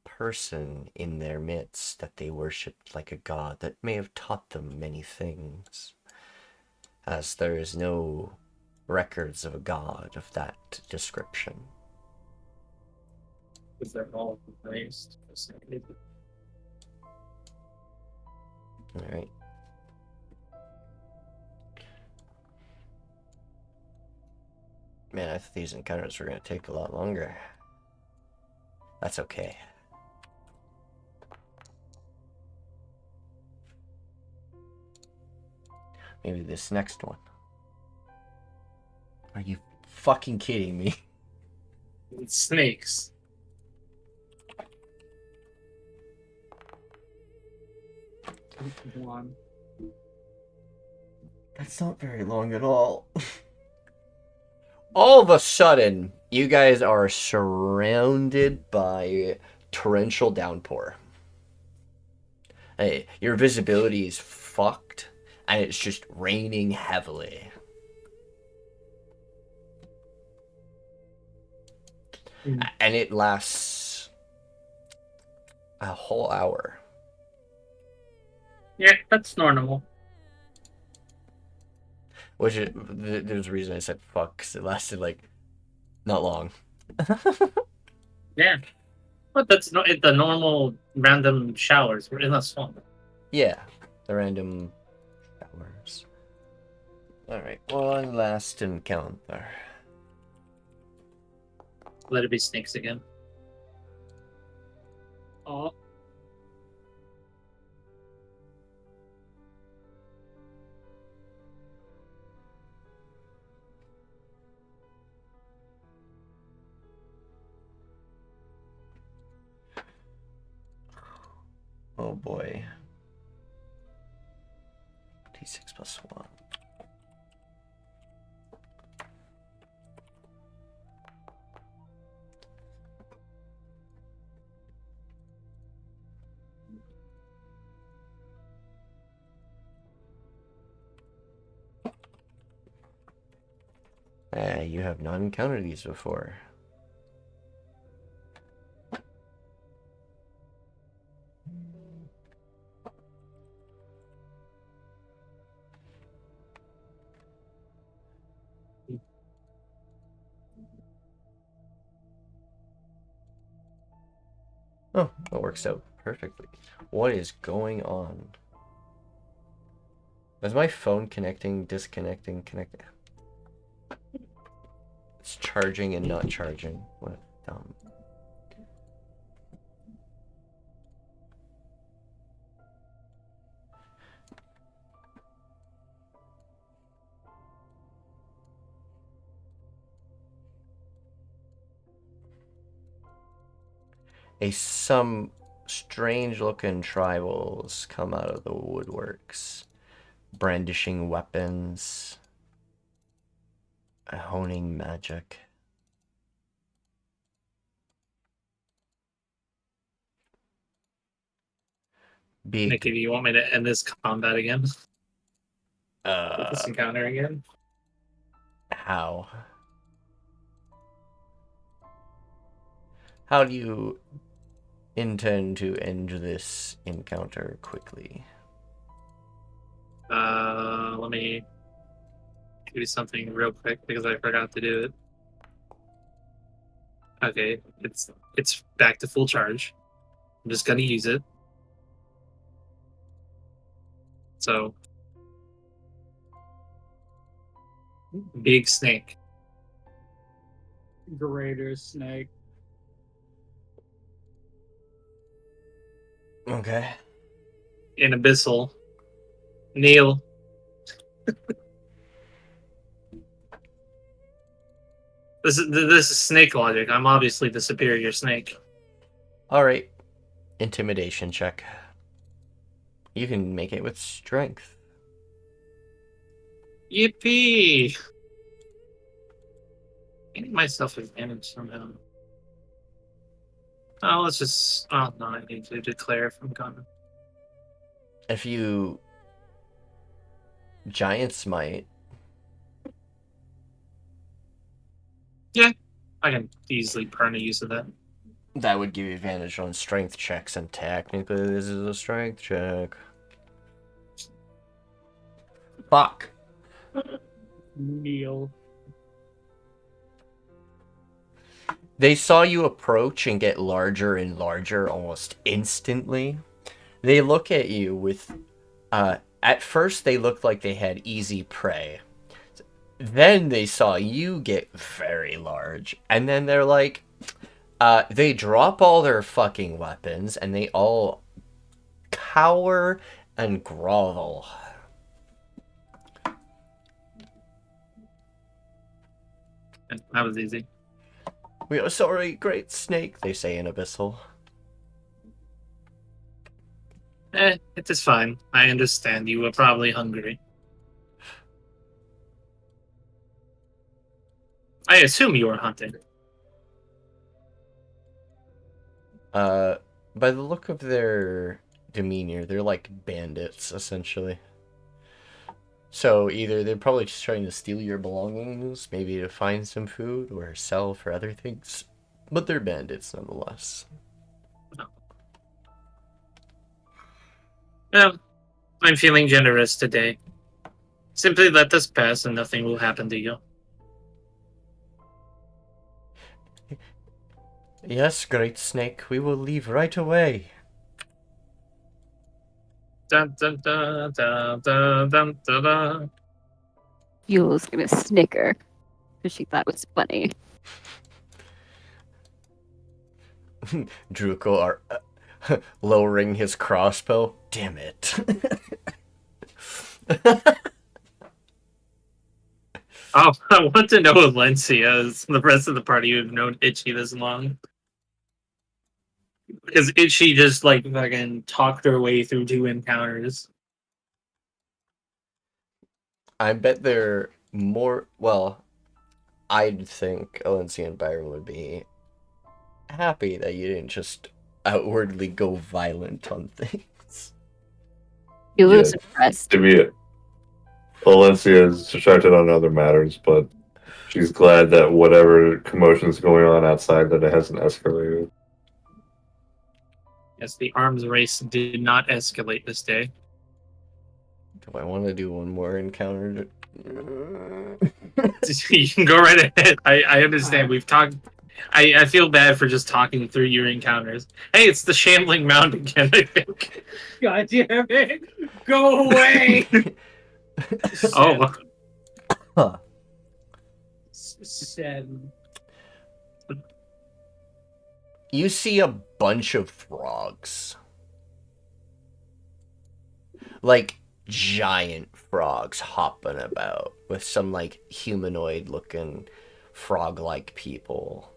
A: person in their midst that they worshipped like a god that may have taught them many things, as there is no records of a god of that description.
B: Because they're all raised.
A: Alright. Man, I thought these encounters were going to take a lot longer. That's okay. Maybe this next one. Are you fucking kidding me?
B: It's snakes.
E: one.
A: That's not very long at all. All of a sudden, you guys are surrounded by torrential downpour. Hey, your visibility is fucked, and it's just raining heavily. And it lasts a whole hour.
B: Yeah, that's normal.
A: Which is, there's a reason I said fuck, because it lasted like not long.
B: Yeah. But that's the normal random showers. We're in a swamp.
A: Yeah, the random showers. Alright, one last encounter.
B: Let it be snakes again.
E: Oh,
A: Oh boy. T6 plus 1. You have not encountered these before. Oh, that works out perfectly. What is going on? Is my phone connecting, disconnecting, connecting? It's charging and not charging. What dumb. Some strange looking tribals come out of the woodworks, brandishing weapons, honing magic.
B: Nick, do you want me to end this combat again? This
A: Uh,
B: encounter again?
A: how? How do you intend to end this encounter quickly?
B: Let me do something real quick because I forgot to do it. Okay, it's back to full charge. I'm just gonna use it. So, big snake.
E: Greater snake.
A: Okay.
B: In abyssal. Kneel. This is snake logic. I'm obviously the superior snake.
A: Alright. Intimidation check. You can make it with strength.
B: Yippee! Getting myself advantage somehow. Oh, let's just. Oh no, I need to declare if I'm gone.
A: If you giant smite,
B: I can easily burn a use of that.
A: that would give you advantage on strength checks, and technically this is a strength check. Fuck.
E: Kneel.
A: They saw you approach and get larger and larger almost instantly. They look at you with, at first they looked like they had easy prey. Then they saw you get very large, and then they're like, they drop all their fucking weapons, and they all cower and grovel.
B: That was easy.
A: We are sorry, great snake, they say in Abyssal.
B: It is fine. I understand. You were probably hungry. I assume you were hunting.
A: By the look of their demeanor, they're like bandits, essentially. So either they're probably just trying to steal your belongings, maybe to find some food, or sell for other things. But they're bandits, nonetheless.
B: Well, I'm feeling generous today. Simply let this pass and nothing will happen to you.
A: Yes, great snake, we will leave right away.
B: Dun, dun, dun, dun, dun, dun, dun, dun.
D: Yule's gonna snicker because she thought it was funny.
A: Druko are lowering his crossbow. Damn it.
B: Oh, I want to know Alencia is the rest of the party who've known Itchi this long. Because Itchi just like fucking talked her way through 2 encounters.
A: I bet they're more, well, I'd think Alencia and Biran would be happy that you didn't just outwardly go violent on things.
D: Yule
C: Yeah.
D: was impressed.
C: To be it. Alencia is distracted on other matters, but she's glad that whatever commotion is going on outside that it hasn't escalated.
B: Yes, the arms race did not escalate this day.
A: Do I want to do one more encounter?
B: You can go right ahead. I understand. We've talked. I feel bad for just talking through your encounters. Hey, it's the Shambling Mound again, I think.
E: God damn it! Go away!
B: Oh,
A: Huh.
E: Sen.
A: You see a bunch of frogs. Like giant frogs hopping about with some like humanoid looking frog like people.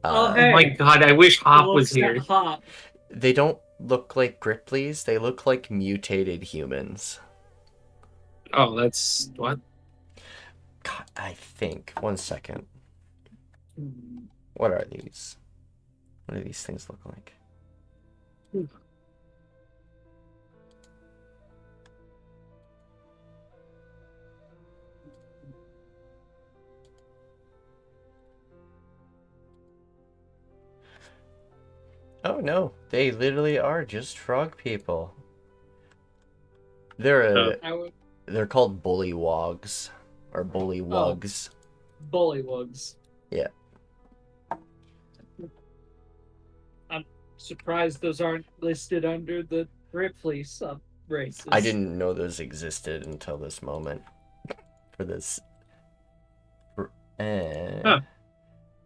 E: Oh,
B: oh
E: hey.
B: my god! I wish Hop was
E: Looks
B: here.
E: at Hop.
A: They don't look like Grippleys, they look like mutated humans.
B: Oh, that's what?
A: God, I think. 1 second. What are these? What do these things look like? Oh no, they literally are just frog people. They're they're called bullywogs or bullywugs.
E: Bullywugs.
A: Yeah.
E: I'm surprised those aren't listed under the Ripley sub races.
A: I didn't know those existed until this moment. For this.
B: Huh.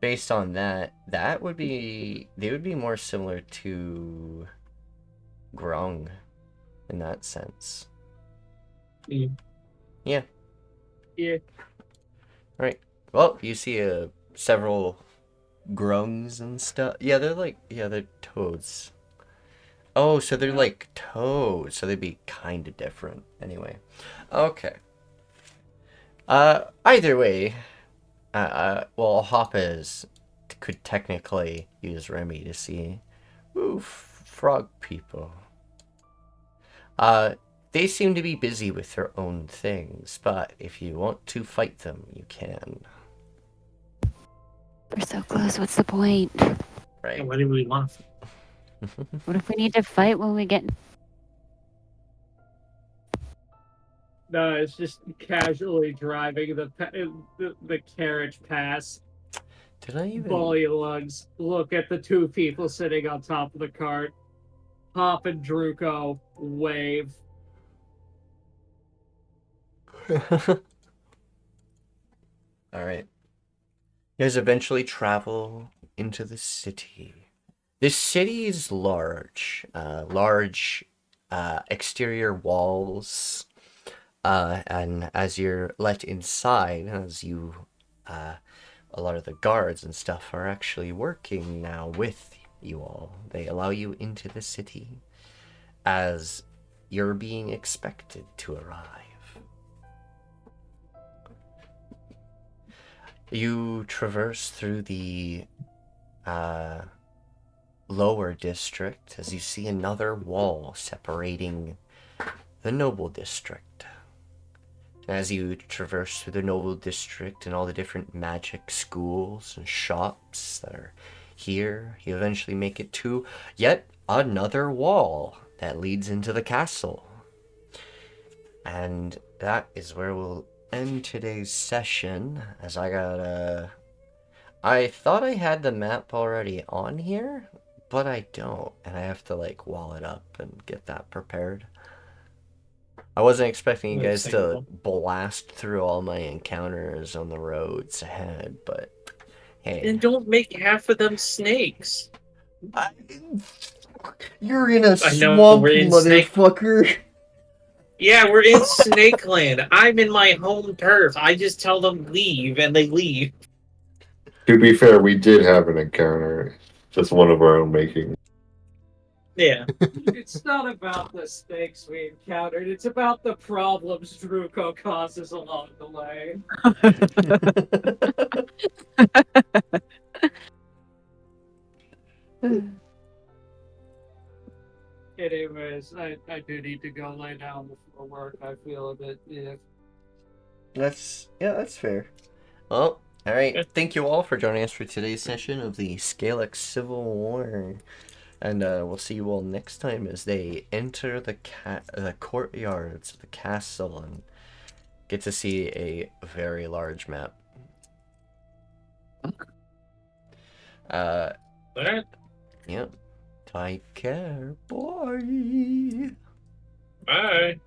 A: Based on that, they would be more similar to Grung in that sense.
B: Mm.
A: Yeah.
E: Yeah.
A: Right. Well, you see several grungs and stuff. Yeah, they're toads. Oh, so they're like toads, so they'd be kind of different. Anyway. Okay. Either way, well, Hoppas could technically use Remy to see. Ooh, frog people. They seem to be busy with their own things, but if you want to fight them, you can.
D: We're so close. What's the point?
A: Right.
B: What do we want?
D: What if we need to fight when we get?
E: No, it's just casually driving the carriage past.
A: Did I even?
E: Bullywugs. Look at the two people sitting on top of the cart. Hop and Druko wave.
A: All right. You guys eventually travel into the city. This city is large. Large exterior walls. And as you're let inside, as you, a lot of the guards and stuff are actually working now with you all. They allow you into the city as you're being expected to arrive. You traverse through the lower district as you see another wall separating the noble district. As you traverse through the noble district and all the different magic schools and shops that are here, you eventually make it to yet another wall that leads into the castle. And that is where we'll end today's session, as I thought I had the map already on here, but I don't, and I have to like wall it up and get that prepared. I wasn't expecting you guys to blast through all my encounters on the roads ahead, but hey.
B: And don't make half of them snakes.
A: You're in a
B: I know,
A: swamp,
B: we're in
A: motherfucker.
B: Yeah, we're in Snake Land. I'm in my home turf. I just tell them leave, and they leave.
C: To be fair, we did have an encounter. Just one of our own making.
B: Yeah.
E: It's not about the snakes we encountered. It's about the problems Druko causes along the way. Anyways, I do need to go lay down before work. I feel a bit, yeah.
A: That's fair. Well, alright. Thank you all for joining us for today's session of the Scalect Civil War. And we'll see you all next time as they enter the courtyards of the castle and get to see a very large map.
B: Alright.
A: Yep. Take care. Bye.
B: Bye.